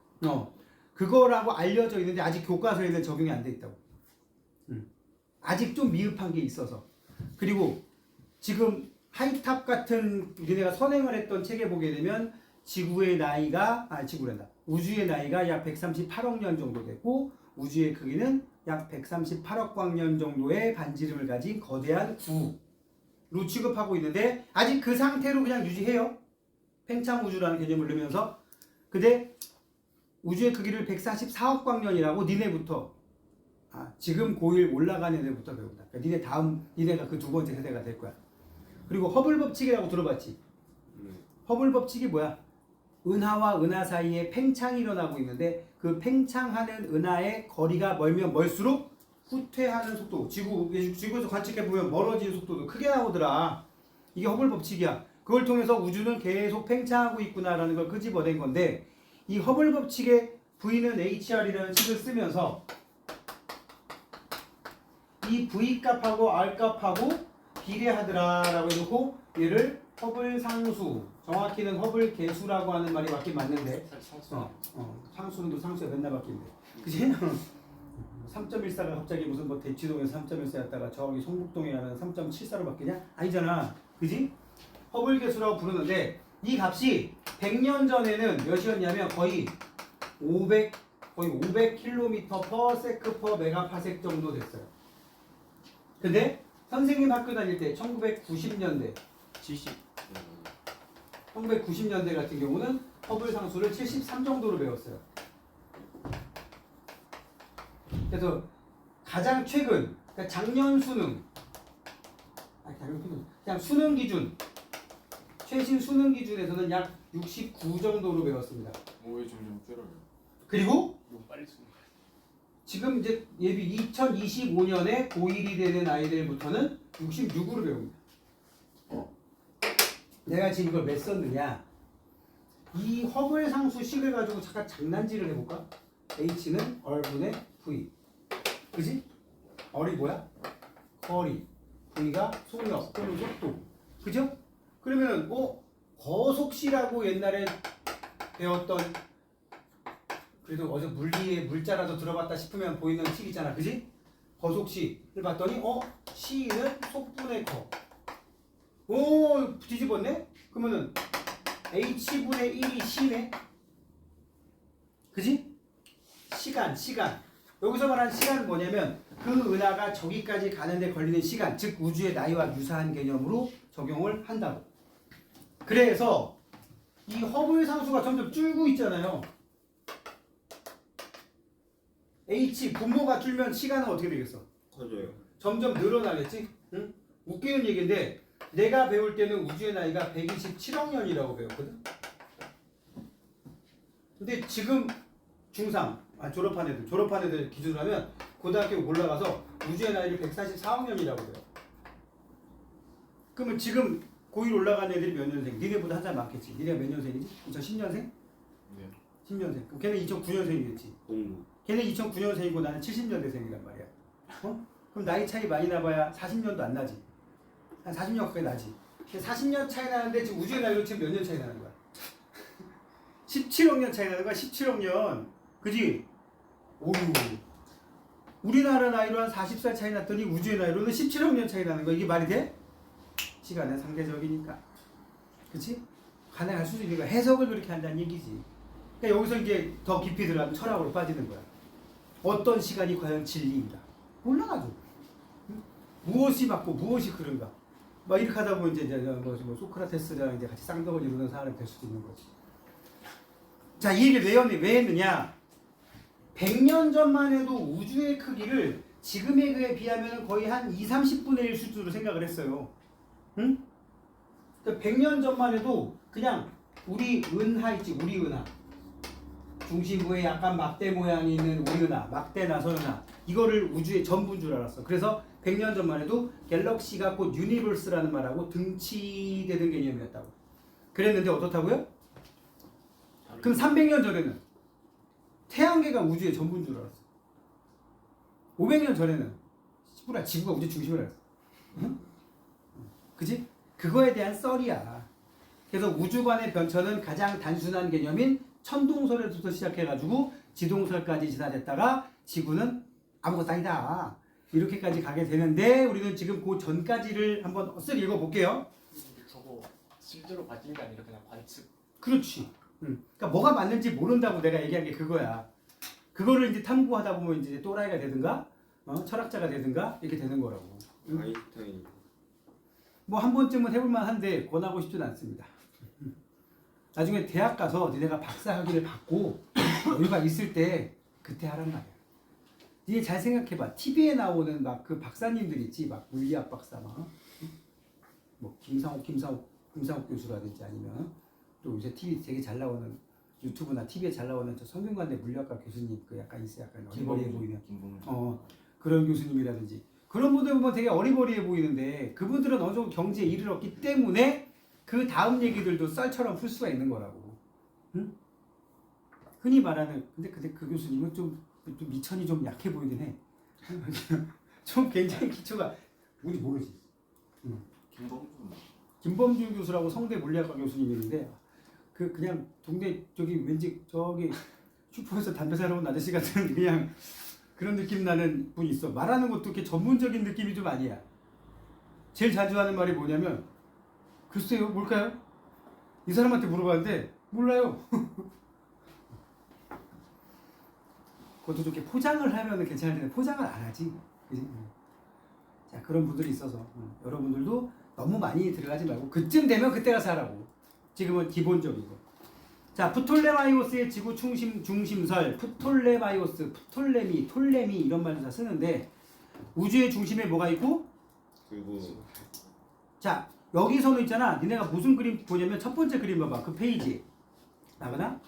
그거라고 알려져 있는데 아직 교과서에는 적용이 안 돼 있다고. 아직 좀 미흡한 게 있어서. 그리고 지금 하이탑 같은 니네가 선행을 했던 책에 보게 되면 지구의 나이가 지구란다. 우주의 나이가 약 138억 년 정도 되고 우주의 크기는 약 138억 광년 정도의 반지름을 가진 거대한 구로 취급하고 있는데 아직 그 상태로 그냥 유지해요. 팽창 우주라는 개념을 넣으면서. 근데 우주의 크기를 144억 광년이라고 니네부터 지금 고1 올라가는 애들부터 배운다. 그러니까 니네가 그 두 번째 세대가 될 거야. 그리고 허블 법칙이라고 들어봤지? 허블 법칙이 뭐야? 은하와 은하 사이에 팽창이 일어나고 있는데 그 팽창하는 은하의 거리가 멀면 멀수록 후퇴하는 속도, 지구에서 관측해보면 멀어지는 속도도 크게 나오더라. 이게 허블 법칙이야. 그걸 통해서 우주는 계속 팽창하고 있구나라는 걸 끄집어낸 건데 이 허블 법칙의 V는 HR이라는 식을 쓰면서 이 V 값하고 R 값하고 비례하더라라고 해놓고 얘를 허블 상수, 정확히는 허블 계수라고 하는 말이 맞긴 맞는데 상수는 상수야 맨날 바뀌는데 그치? 3.14가 갑자기 무슨 뭐 대치동에서 3.14였다가 저기 성북동에 가면 3.74로 바뀌냐? 아니잖아. 그지? 허블 계수라고 부르는데 이 값이 100년 전에는 몇이었냐면 거의 500km/s/메가파섹 정도 됐어요. 근데 선생님 학교 다닐 때 1990년대 1990년대 같은 경우는 허블 상수를 73 정도로 배웠어요. 그래서 가장 최근 그러니까 작년 수능 그냥 수능 기준 최신 수능 기준에서는 약 69 정도로 배웠습니다. 왜 점점 줄어요? 그리고 너무 빨리 쓰는 거야. 지금 이제 예비 2025년에 고1이 되는 아이들부터는 66으로 배웁니다. 내가 지금 이걸 왜 썼느냐? 이 허블 상수식을 가지고 잠깐 장난질을 해볼까? H는 얼분의 V. 그지? 얼이 뭐야? 거리. V가 속력 또는 속도. 그죠? 그러면 거속시라고 옛날에 배웠던 그래도 어제 물리에 물자라도 들어봤다 싶으면 보이는 식 있잖아. 그지? 거속시를 봤더니 C는 속분의 거. 오 뒤집었네? 그러면은 H분의 1이 C네? 그지? 시간 여기서 말하는 시간은 뭐냐면 그 은하가 저기까지 가는데 걸리는 시간 즉 우주의 나이와 유사한 개념으로 적용을 한다고. 그래서 이 허블 상수가 점점 줄고 있잖아요. H 분모가 줄면 시간은 어떻게 되겠어? 커져요. 점점 늘어나겠지? 응? 웃기는 얘기인데 내가 배울 때는 우주의 나이가 127억 년이라고 배웠거든. 근데 지금 중3 졸업한 애들 기준으로 하면 고등학교 올라가서 우주의 나이를 144억 년이라고 배워. 그러면 지금 고1 올라간 애들이 몇 년생? 니네보다 한 살 많겠지. 니네가 몇 년생이지? 2010년생? 네. 10년생. 그럼 걔는 2009년생이겠지. 걔는 2009년생이고 나는 70년대생이란 말이야. 그럼 나이 차이 많이 나봐야 40년도 안 나지. 한 40년 가까이 나지. 40년 차이 나는데 지금 우주의 나이로 지금 몇 년 차이 나는 거야? 17억 년 차이 나는 거야. 17억 년. 그지? 오유. 우리나라 나이로 한 40살 차이 났더니 우주의 나이로는 17억 년 차이 나는 거야. 이게 말이 돼? 시간은 상대적이니까. 그치? 가능할 수도 있는 거야. 해석을 그렇게 한다는 얘기지. 그러니까 여기서 이제 더 깊이 들어가면 철학으로 빠지는 거야. 어떤 시간이 과연 진리인가? 몰라가지고. 무엇이 맞고 무엇이 그른가? 막 이렇게 하다 보면 이제 뭐 소크라테스랑 이제 같이 쌍벽을 이루는 사람이 될 수도 있는 거지. 자, 이 얘기를 왜 했느냐? 100년 전만 해도 우주의 크기를 지금에 그에 비하면 거의 한 20-30분의 1 수준으로 생각을 했어요. 응? 그러니까 100년 전만 해도 그냥 우리 은하 있지, 우리 은하. 중심부에 약간 막대 모양이 있는 우리은하, 막대나 서은하 이거를 우주의 전부인 줄 알았어. 그래서 100년 전만 해도 갤럭시가 곧 유니버스라는 말하고 등치되는 개념이었다고. 그랬는데 어떻다고요? 그럼 300년 전에는 태양계가 우주의 전부인 줄 알았어. 500년 전에는 지구가 우주 중심을 알았어. 응? 그지? 그거에 대한 썰이야. 그래서 우주관의 변천은 가장 단순한 개념인 천동설에서부터 시작해가지고 지동설까지 진화됐다가 지구는 아무것도 아니다. 이렇게까지 가게 되는데 우리는 지금 그 전까지를 한번 쓱 읽어볼게요. 저거 실제로 밝힌 게 아니라 그냥 관측. 그렇지. 그러니까 뭐가 맞는지 모른다고 내가 얘기한 게 그거야. 그거를 이제 탐구하다 보면 이제 또라이가 되든가, 철학자가 되든가 이렇게 되는 거라고. 아인슈타인. 뭐 한 번쯤은 해볼만 한데 권하고 싶진 않습니다. 나중에 대학 가서 니네가 박사 학위를 받고 여유가 있을 때 그때 하란 말이야. 니네 잘 생각해봐. TV에 나오는 막 그 박사님들 있지, 막 물리학 박사 막, 뭐 김상욱 교수라든지 아니면 또 요새 TV 되게 잘 나오는 유튜브나 TV에 잘 나오는 저 성균관대 물리학과 교수님 그 약간 있어 약간 어리버리해 보이는 그런 교수님이라든지 그런 분들 보면 되게 어리버리해 보이는데 그분들은 어느 정도 경지에 이르렀기 때문에 그 다음 얘기들도 썰처럼 풀 수가 있는 거라고. 응? 흔히 말하는 근데 그 교수님은 좀 미천이 좀 약해 보이긴 해. 좀 굉장히 기초가 우리 모르지. 응. 김범준 교수라고 성대 물리학과 교수님이 있는데 그냥 동네 저기 왠지 저기 슈퍼에서 담배 사러 온 아저씨 같은 그냥 그런 느낌 나는 분이 있어. 말하는 것도 이렇게 전문적인 느낌이 좀 아니야. 제일 자주 하는 말이 뭐냐면 글쎄요 뭘까요? 이 사람한테 물어봤는데 몰라요. 그것도 좀 이렇게 포장을 하면 괜찮은데 포장을 안 하지. 그치? 자 그런 분들이 있어서 여러분들도 너무 많이 들어가지 말고 그쯤 되면 그때 가서 하라고. 지금은 기본적이고. 자 프톨레마이오스의 지구 중심설, 프톨레마이오스, 톨레미 이런 말도 다 쓰는데 우주의 중심에 뭐가 있고? 그리고 자 여기서는 있잖아. 니네가 무슨 그림 보냐면 첫 번째 그림 봐봐. 그 페이지 나가나?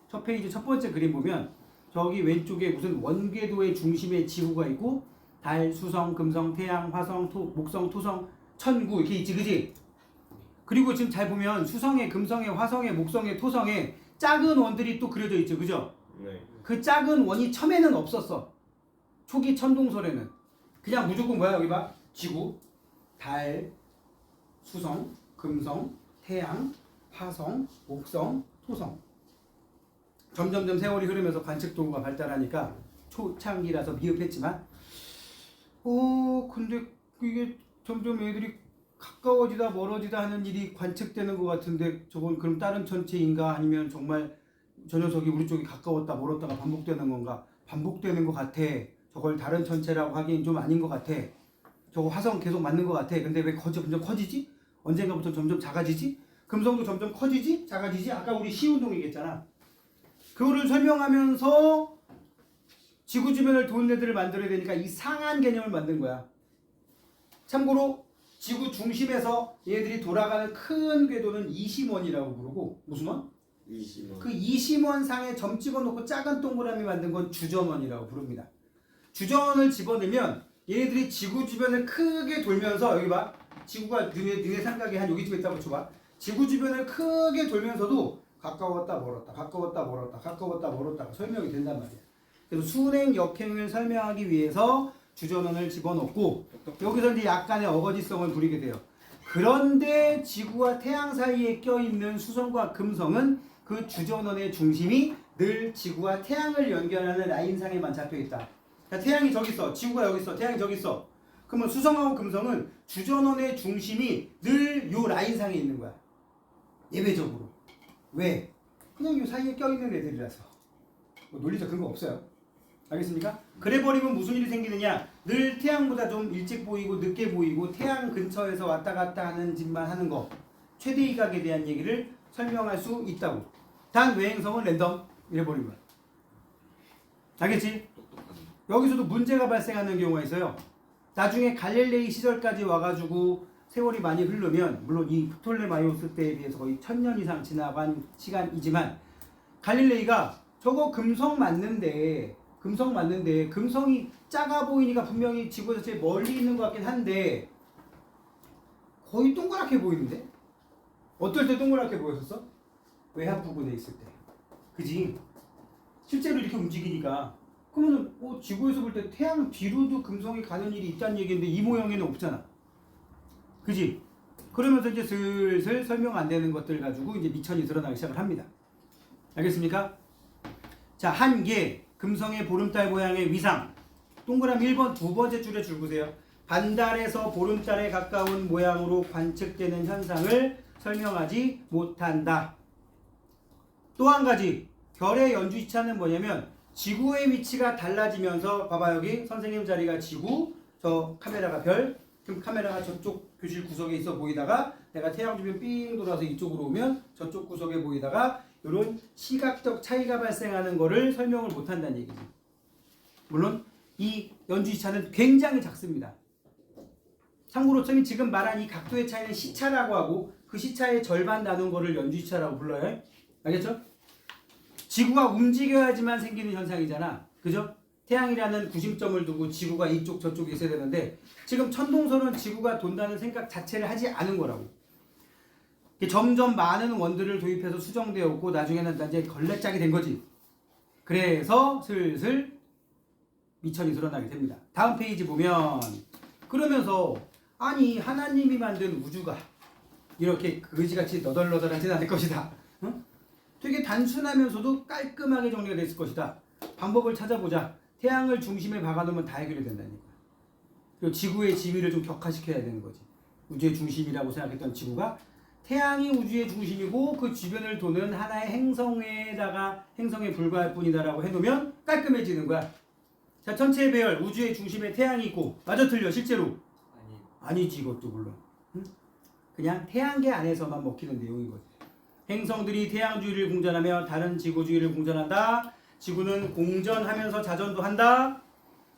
첫 페이지 첫 번째 그림 보면 저기 왼쪽에 무슨 원궤도의 중심에 지구가 있고 달, 수성, 금성, 태양, 화성, 목성, 토성, 천구 이렇게 있지 그지? 그리고 지금 잘 보면 수성에, 금성에, 화성에, 목성에, 토성에 작은 원들이 또 그려져 있죠 그죠? 네. 그 작은 원이 처음에는 없었어. 초기 천동설에는 그냥 무조건 뭐야 여기 봐. 지구, 달, 수성, 금성, 태양, 화성, 목성, 토성. 점점점 세월이 흐르면서 관측 도구가 발달하니까 초창기라서 미흡했지만 근데 이게 점점 애들이 가까워지다 멀어지다 하는 일이 관측되는 것 같은데 저건 그럼 다른 천체인가 아니면 정말 저 녀석이 우리 쪽이 가까웠다 멀었다가 반복되는 건가? 반복되는 것 같아. 저걸 다른 천체라고 하기엔 좀 아닌 것 같아. 저거 화성 계속 맞는 것 같아. 근데 왜 점점 커지지? 언젠가부터 점점 작아지지? 금성도 점점 커지지? 작아지지? 아까 우리 시운동 얘기했잖아. 그거를 설명하면서 지구 주변을 도는 애들을 만들어야 되니까 이상한 개념을 만든 거야. 참고로 지구 중심에서 얘들이 돌아가는 큰 궤도는 이심원이라고 부르고 무슨 원? 이심원. 그 이심원 상에 점 찍어놓고 작은 동그라미 만든 건 주전원이라고 부릅니다. 주전원을 집어넣으면 얘네들이 지구 주변을 크게 돌면서 여기 봐. 지구가 니네 삼각에 한 여기쯤에 있다고 쳐봐. 지구 주변을 크게 돌면서도 가까웠다 멀었다 가까웠다 멀었다 가까웠다 멀었다가 설명이 된단 말이야. 그래서 순행 역행을 설명하기 위해서 주전원을 집어넣고 여기서 이제 약간의 어거지성을 부리게 돼요. 그런데 지구와 태양 사이에 껴있는 수성과 금성은 그 주전원의 중심이 늘 지구와 태양을 연결하는 라인상에만 잡혀있다. 그러니까 태양이 저기 있어. 지구가 여기 있어. 태양이 저기 있어. 그러면 수성하고 금성은 주전원의 중심이 늘 요 라인상에 있는 거야. 예외적으로. 왜? 그냥 요 사이에 껴있는 애들이라서. 뭐 논리적 근거 없어요. 알겠습니까? 그래 버리면 무슨 일이 생기느냐? 늘 태양보다 좀 일찍 보이고 늦게 보이고 태양 근처에서 왔다 갔다 하는 짓만 하는 거. 최대 이각에 대한 얘기를 설명할 수 있다고. 단 외행성은 랜덤. 이래 버리면. 알겠지? 여기서도 문제가 발생하는 경우가 있어요. 나중에 갈릴레이 시절까지 와가지고 세월이 많이 흐르면 물론 이 프톨레마이오스 때에 비해서 거의 1000년 이상 지나간 시간이지만 갈릴레이가 저거 금성 맞는데 금성이 작아 보이니까 분명히 지구에서 제일 멀리 있는 것 같긴 한데 거의 동그랗게 보이는데? 어떨 때 동그랗게 보였었어? 외압 부근에 있을 때. 그지? 실제로 이렇게 움직이니까 그러면 지구에서 볼 때 태양 뒤로도 금성이 가는 일이 있다는 얘기인데 이 모양에는 없잖아. 그지? 그러면서 이제 슬슬 설명 안 되는 것들 가지고 이제 미천이 드러나기 시작을 합니다. 알겠습니까? 자, 한계 금성의 보름달 모양의 위상. 동그라미 1번 두 번째 줄에 줄 보세요. 반달에서 보름달에 가까운 모양으로 관측되는 현상을 설명하지 못한다. 또 한 가지 별의 연주시차는 뭐냐면 지구의 위치가 달라지면서 봐봐 여기 선생님 자리가 지구 저 카메라가 별 그럼 카메라가 저쪽 교실 구석에 있어 보이다가 내가 태양 주변 삥 돌아서 이쪽으로 오면 저쪽 구석에 보이다가 이런 시각적 차이가 발생하는 거를 설명을 못한다는 얘기지. 물론 이 연주시차는 굉장히 작습니다. 참고로 선생님이 지금 말한 이 각도의 차이는 시차라고 하고 그 시차의 절반 나눈 거를 연주시차라고 불러요. 알겠죠? 지구가 움직여야지만 생기는 현상이잖아. 그죠? 태양이라는 구심점을 두고 지구가 이쪽 저쪽에 있어야 되는데 지금 천동설은 지구가 돈다는 생각 자체를 하지 않은 거라고. 점점 많은 원들을 도입해서 수정되었고 나중에는 이제 걸레짝이 된 거지. 그래서 슬슬 미천이 드러나게 됩니다. 다음 페이지 보면 그러면서 아니 하나님이 만든 우주가 이렇게 그지같이 너덜너덜하진 않을 것이다. 응? 되게 단순하면서도 깔끔하게 정리가 됐을 것이다. 방법을 찾아보자. 태양을 중심에 박아놓으면 다 해결이 된다니까. 그리고 지구의 지위를 좀 격화시켜야 되는 거지. 우주의 중심이라고 생각했던 지구가 태양이 우주의 중심이고 그 주변을 도는 하나의 행성에 불과할 뿐이다라고 해놓으면 깔끔해지는 거야. 자, 천체의 배열, 우주의 중심에 태양이 있고 맞아 틀려 실제로? 아니지 이것도 물론. 응? 그냥 태양계 안에서만 먹히는 내용인 거지. 행성들이 태양 주위를 공전하며 다른 지구 주위를 공전한다. 지구는 공전하면서 자전도 한다.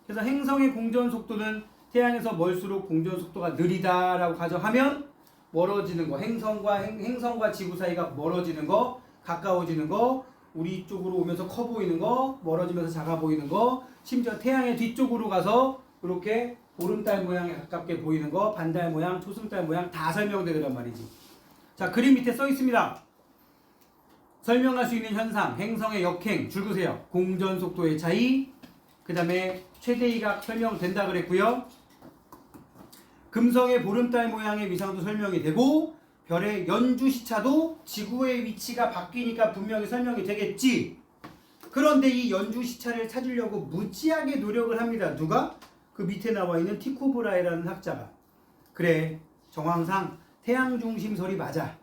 그래서 행성의 공전 속도는 태양에서 멀수록 공전 속도가 느리다라고 가정하면 멀어지는 거, 행성과 지구 사이가 멀어지는 거, 가까워지는 거, 우리 쪽으로 오면서 커 보이는 거, 멀어지면서 작아 보이는 거, 심지어 태양의 뒤쪽으로 가서 이렇게 보름달 모양에 가깝게 보이는 거, 반달 모양, 초승달 모양 다 설명되더란 말이지. 자, 그림 밑에 써 있습니다. 설명할 수 있는 현상, 행성의 역행, 줄 그세요. 공전 속도의 차이, 그 다음에 최대이각 설명된다 그랬고요. 금성의 보름달 모양의 위상도 설명이 되고 별의 연주 시차도 지구의 위치가 바뀌니까 분명히 설명이 되겠지. 그런데 이 연주 시차를 찾으려고 무지하게 노력을 합니다. 누가? 그 밑에 나와 있는 티코 브라이라는 학자가. 그래, 정황상 태양 중심설이 맞아.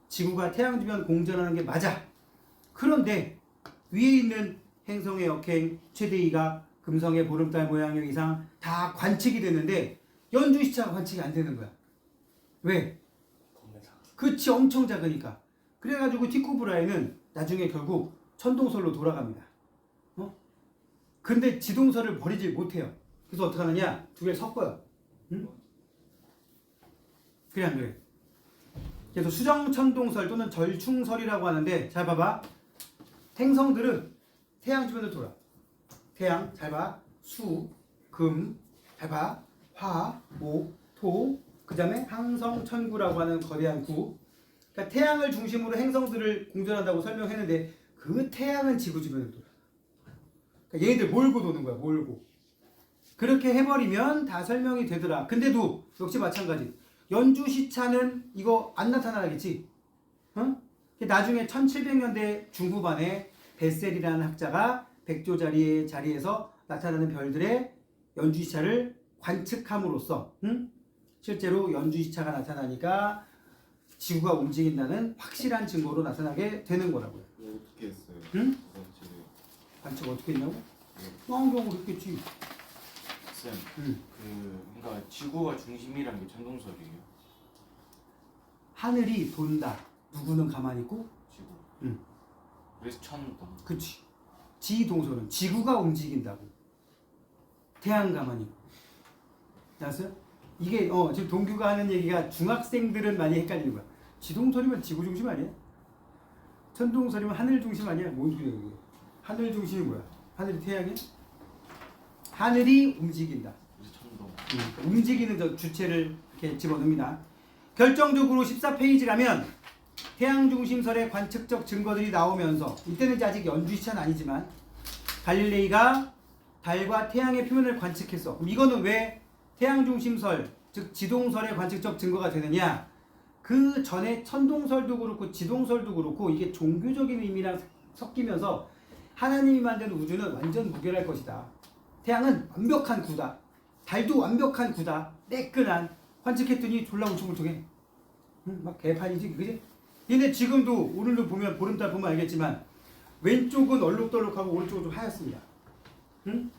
지구가 태양 주변 공전하는 게 맞아. 그런데 위에 있는 행성의 역행, 최대이각, 금성의 보름달 모양의 위상 다 관측이 되는데 연주시차가 관측이 안 되는 거야. 왜? 그치, 엄청 작으니까. 그래가지고 티코 브라이는 나중에 결국 천동설로 돌아갑니다. 근데 지동설을 버리지 못해요. 그래서 어떻게 하느냐? 두 개를 섞어요. 응? 그래 안 그래? 그래서 수정천동설 또는 절충설이라고 하는데 잘 봐봐. 행성들은 태양 주변을 돌아. 태양 잘 봐. 수, 금, 잘 봐. 화, 목, 토, 그 다음에 항성천구라고 하는 거대한 구. 그러니까 태양을 중심으로 행성들을 공전한다고 설명했는데 그 태양은 지구 주변을 돌아. 그러니까 얘네들 몰고 도는 거야. 몰고. 그렇게 해버리면 다 설명이 되더라. 근데도 역시 마찬가지. 연주시차는 이거 안 나타나겠지. 응? 나중에 1700년대 중후반에 베셀이라는 학자가 백조자리에서 나타나는 별들의 연주시차를 관측함으로써 실제로 연주시차가 나타나니까 지구가 움직인다는 확실한 증거로 나타나게 되는 거라고요. 어떻게 했어요? 응? 관측 어떻게 했냐고?望遠鏡으로 했겠지. 쌤, 그러니까 지구가 중심이란 게 천동설이에요. 하늘이 돈다. 누구는 가만히 있고? 지구. 응. 그래서 천동. 그치. 지동설은 지구가 움직인다고. 태양 가만히 있고. 알았어요? 이게 지금 동규가 하는 얘기가 중학생들은 많이 헷갈리는 거야. 지동설이면 지구 중심 아니야? 천동설이면 하늘 중심 아니야? 뭔 소리야 이게? 하늘 중심이 뭐야? 하늘이 태양이야? 하늘이 움직인다. 그래서 천동. 움직이는 저 주체를 이렇게 집어넣습니다. 결정적으로 14페이지 가면 태양 중심설의 관측적 증거들이 나오면서 이때는 이제 아직 연주 시차는 아니지만 갈릴레이가 달과 태양의 표면을 관측했어. 그럼 이거는 왜 태양 중심설, 즉 지동설의 관측적 증거가 되느냐? 그 전에 천동설도 그렇고 지동설도 그렇고 이게 종교적인 의미랑 섞이면서 하나님이 만든 우주는 완전 무결할 것이다. 태양은 완벽한 구다. 달도 완벽한 구다. 뜨끈한. 관측했더니 졸라 울퉁불퉁해. 막 개판이지, 그지? 근데 지금도 오늘도 보면 보름달 보면 알겠지만 왼쪽은 얼룩덜룩하고 오른쪽은 좀 하얗습니다. 응?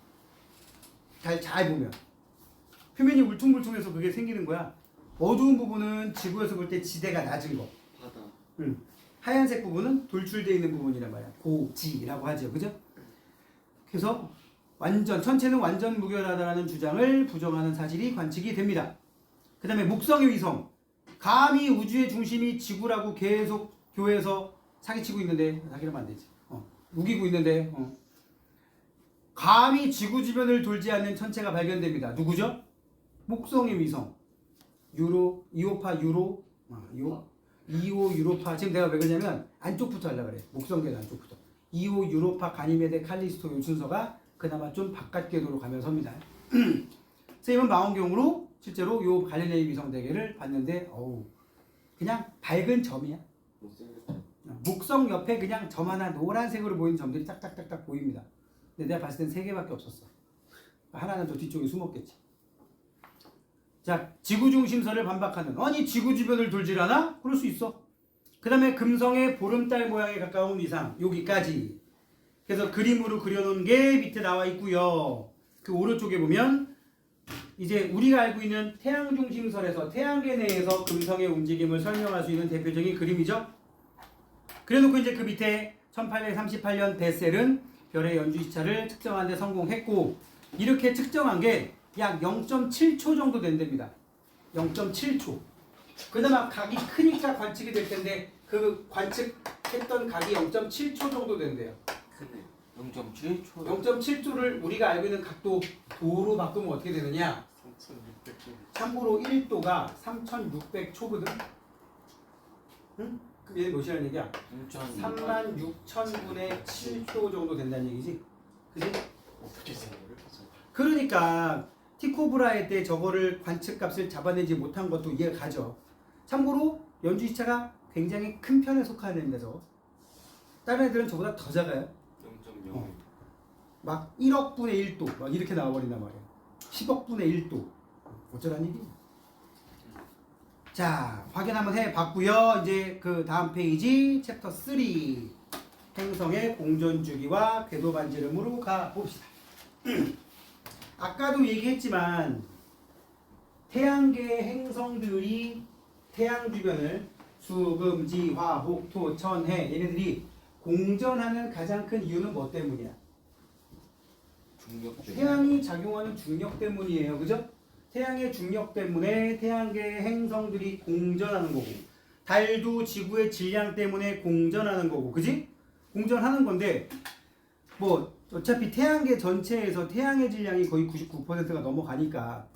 잘 보면 표면이 울퉁불퉁해서 그게 생기는 거야. 어두운 부분은 지구에서 볼 때 지대가 낮은 거. 바다. 응. 하얀색 부분은 돌출되어 있는 부분이란 말이야. 고지라고 하죠, 그죠? 그래서 천체는 완전 무결하다라는 주장을 부정하는 사실이 관측이 됩니다. 그 다음에 목성의 위성. 감히 우주의 중심이 지구라고 계속 교회에서 사기치고 있는데, 사기라면 안 되지. 우기고 있는데, 감히 지구 주변을 돌지 않는 천체가 발견됩니다. 누구죠? 목성의 위성. 이오파 유로, 2호 유로파. 지금 내가 왜 그러냐면 안쪽부터 하려고 그래. 목성계 안쪽부터. 2호 유로파 가니메데 칼리스토 요 순서가 그나마 좀 바깥 궤도로 가면서입니다. 선생님은 망원경으로 실제로 요 갈릴레이 위성 대계를 봤는데 그냥 밝은 점이야. 목성 옆에 그냥 점 하나 노란색으로 보이는 점들이 딱딱딱딱 보입니다. 근데 내가 봤을 땐 3개밖에 없었어. 하나는 저 뒤쪽에 숨었겠지. 자, 지구 중심설을 반박하는. 아니 지구 주변을 돌질 않아? 그럴 수 있어. 그 다음에 금성의 보름달 모양에 가까운 위상 여기까지. 그래서 그림으로 그려놓은 게 밑에 나와 있고요. 그 오른쪽에 보면 이제 우리가 알고 있는 태양 중심설에서 태양계 내에서 금성의 움직임을 설명할 수 있는 대표적인 그림이죠. 그래놓고 이제 그 밑에 1838년 베셀은 별의 연주 시차를 측정하는 데 성공했고 이렇게 측정한 게 약 0.7초 정도 된답니다. 0.7초. 그나마 각이 크니까 관측이 될 텐데 그 관측했던 각이 0.7초 정도 된대요. 크네. 0.7초. 0.7초를 우리가 알고 있는 각도 도로 바꾸면 어떻게 되느냐? 3600초. 참고로 1도가 3600초거든. 응? 그게 얘는 몇이라는 얘기야? 36,000분의 7도 정도 된다는 얘기지. 그지? 어떻게 생각을 했어? 그러니까 티코브라의 때 저거를 관측값을 잡아내지 못한 것도 이해가 가죠. 참고로 연주시차가 굉장히 큰 편에 속하는 애입니다. 다른 애들은 저보다 더 작아요. 0.0. 막 1억 분의 1도 막 이렇게 나와버린단 말이에요. 10억 분의 1도. 어쩌란 일이? 자, 확인 한번 해봤고요. 이제 그 다음 페이지 챕터 3 행성의 공전주기와 궤도 반지름으로 가봅시다. 아까도 얘기했지만 태양계 행성들이 태양 주변을 수금지, 화, 목, 토, 천, 해 얘네들이 공전하는 가장 큰 이유는 뭐 때문이야? 중력 때문에. 태양이 작용하는 중력 때문이에요. 그죠? 태양의 중력 때문에 태양계 행성들이 공전하는 거고 달도 지구의 질량 때문에 공전하는 거고 그지? 공전하는 건데 뭐 어차피 태양계 전체에서 태양의 질량이 거의 99%가 넘어가니까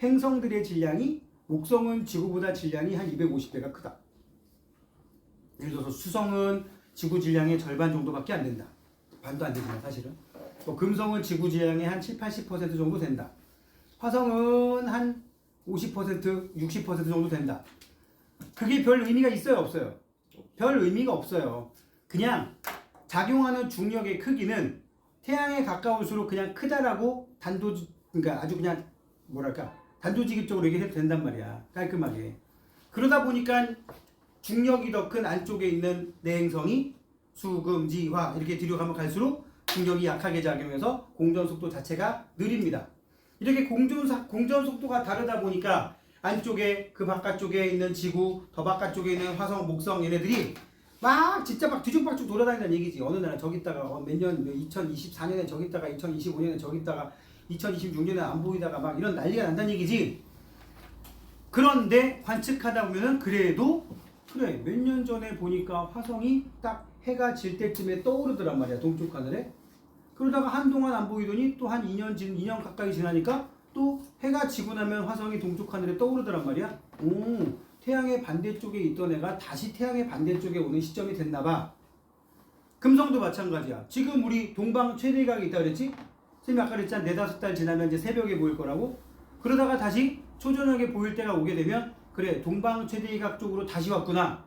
행성들의 질량이 목성은 지구보다 질량이 한 250배가 크다. 예를 들어서 수성은 지구 질량의 절반 정도밖에 안 된다. 반도 안 되지만 사실은. 금성은 지구 질량의 한 7-80% 정도 된다. 화성은 한 50%, 60% 정도 된다. 그게 별 의미가 있어요, 없어요? 별 의미가 없어요. 그냥 작용하는 중력의 크기는 태양에 가까울수록 그냥 크다라고 그러니까 아주 그냥 뭐랄까 단도직입적으로 얘기해도 된단 말이야. 깔끔하게. 그러다 보니까 중력이 더 큰 안쪽에 있는 내행성이 수금지화 이렇게 뒤로 가면 갈수록 중력이 약하게 작용해서 공전 속도 자체가 느립니다. 이렇게 공전 속도가 다르다 보니까 안쪽에 그 바깥쪽에 있는 지구, 더 바깥쪽에 있는 화성, 목성 얘네들이 막 진짜 막 뒤죽박죽 돌아다닌다는 얘기지. 어느 날은 저기 있다가 몇 년 2024년에 저기 있다가 2025년에 저기 있다가 2026년에 안 보이다가 막 이런 난리가 난다는 얘기지. 그런데 관측하다 보면은 그래도 그래 몇 년 전에 보니까 화성이 딱 해가 질 때쯤에 떠오르더란 말이야. 동쪽 하늘에. 그러다가 한동안 안 보이더니 또 한 2년 가까이 지나니까 또 해가 지고 나면 화성이 동쪽 하늘에 떠오르더란 말이야. 태양의 반대쪽에 있던 애가 다시 태양의 반대쪽에 오는 시점이 됐나 봐. 금성도 마찬가지야. 지금 우리 동방 최대각이 있다 그랬지? 선생님이 아까 그랬잖아. 4-5달 지나면 이제 새벽에 보일 거라고. 그러다가 다시 초저녁에 보일 때가 오게 되면 그래 동방 최대각 쪽으로 다시 왔구나.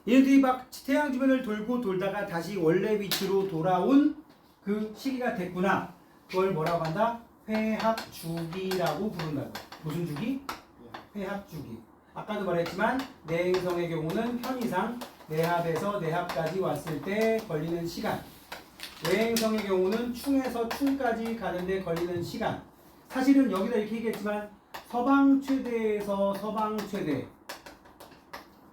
얘네들이 막 태양 주변을 돌고 돌다가 다시 원래 위치로 돌아온 그 시기가 됐구나. 그걸 뭐라고 한다? 회합주기라고 부른다고. 무슨 주기? 회합주기. 아까도 말했지만 내행성의 경우는 편의상 내합에서 내합까지 왔을 때 걸리는 시간, 외행성의 경우는 충에서 충까지 가는데 걸리는 시간. 사실은 여기다 이렇게 얘기했지만 서방 최대에서 서방 최대,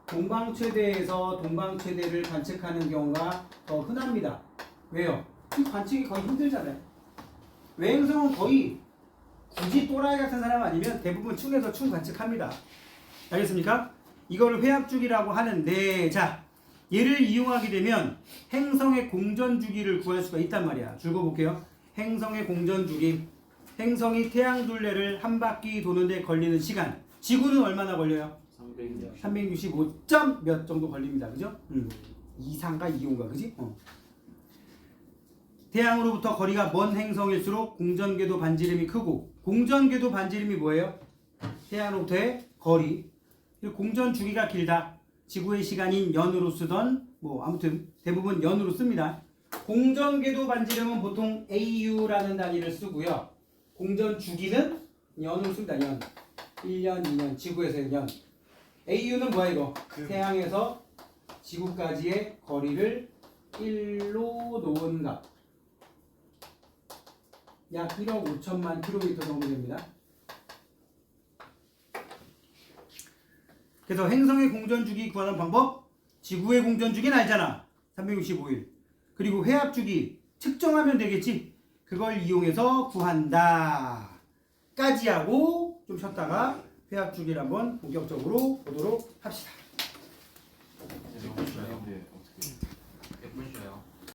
동방 최대에서 동방 최대를 관측하는 경우가 더 흔합니다. 왜요? 이 관측이 거의 힘들잖아요. 외행성은 거의 굳이 또라이 같은 사람 아니면 대부분 충에서 충 관측합니다. 알겠습니까? 이거를 회합주기라고 하는데, 자, 얘를 이용하게 되면 행성의 공전주기를 구할 수가 있단 말이야. 줄거볼게요. 행성의 공전주기. 행성이 태양 둘레를 한 바퀴 도는데 걸리는 시간. 지구는 얼마나 걸려요? 365점 몇 정도 걸립니다. 그죠? 2상가 2호인가 그지? 태양으로부터 거리가 먼 행성일수록 공전궤도 반지름이 크고, 공전궤도 반지름이 뭐예요? 태양으로부터의 거리. 공전 주기가 길다. 지구의 시간인 연으로 쓰던 뭐 아무튼 대부분 연으로 씁니다. 공전궤도 반지름은 보통 AU라는 단위를 쓰고요. 공전 주기는 연으로 씁니다. 연. 1년, 2년, 지구에서의 년. AU는 뭐야 이거? 태양에서 지구까지의 거리를 1로 놓은 값. 약 1억 5천만 킬로미터 정도 됩니다. 그래서 행성의 공전주기 구하는 방법, 지구의 공전주기는 알잖아. 365일. 그리고 회합주기 측정하면 되겠지. 그걸 이용해서 구한다. 까지 하고 좀 쉬었다가 회합주기를 한번 본격적으로 보도록 합시다. 너무 쉬워요. 어떻게? 예쁜 쉬어요.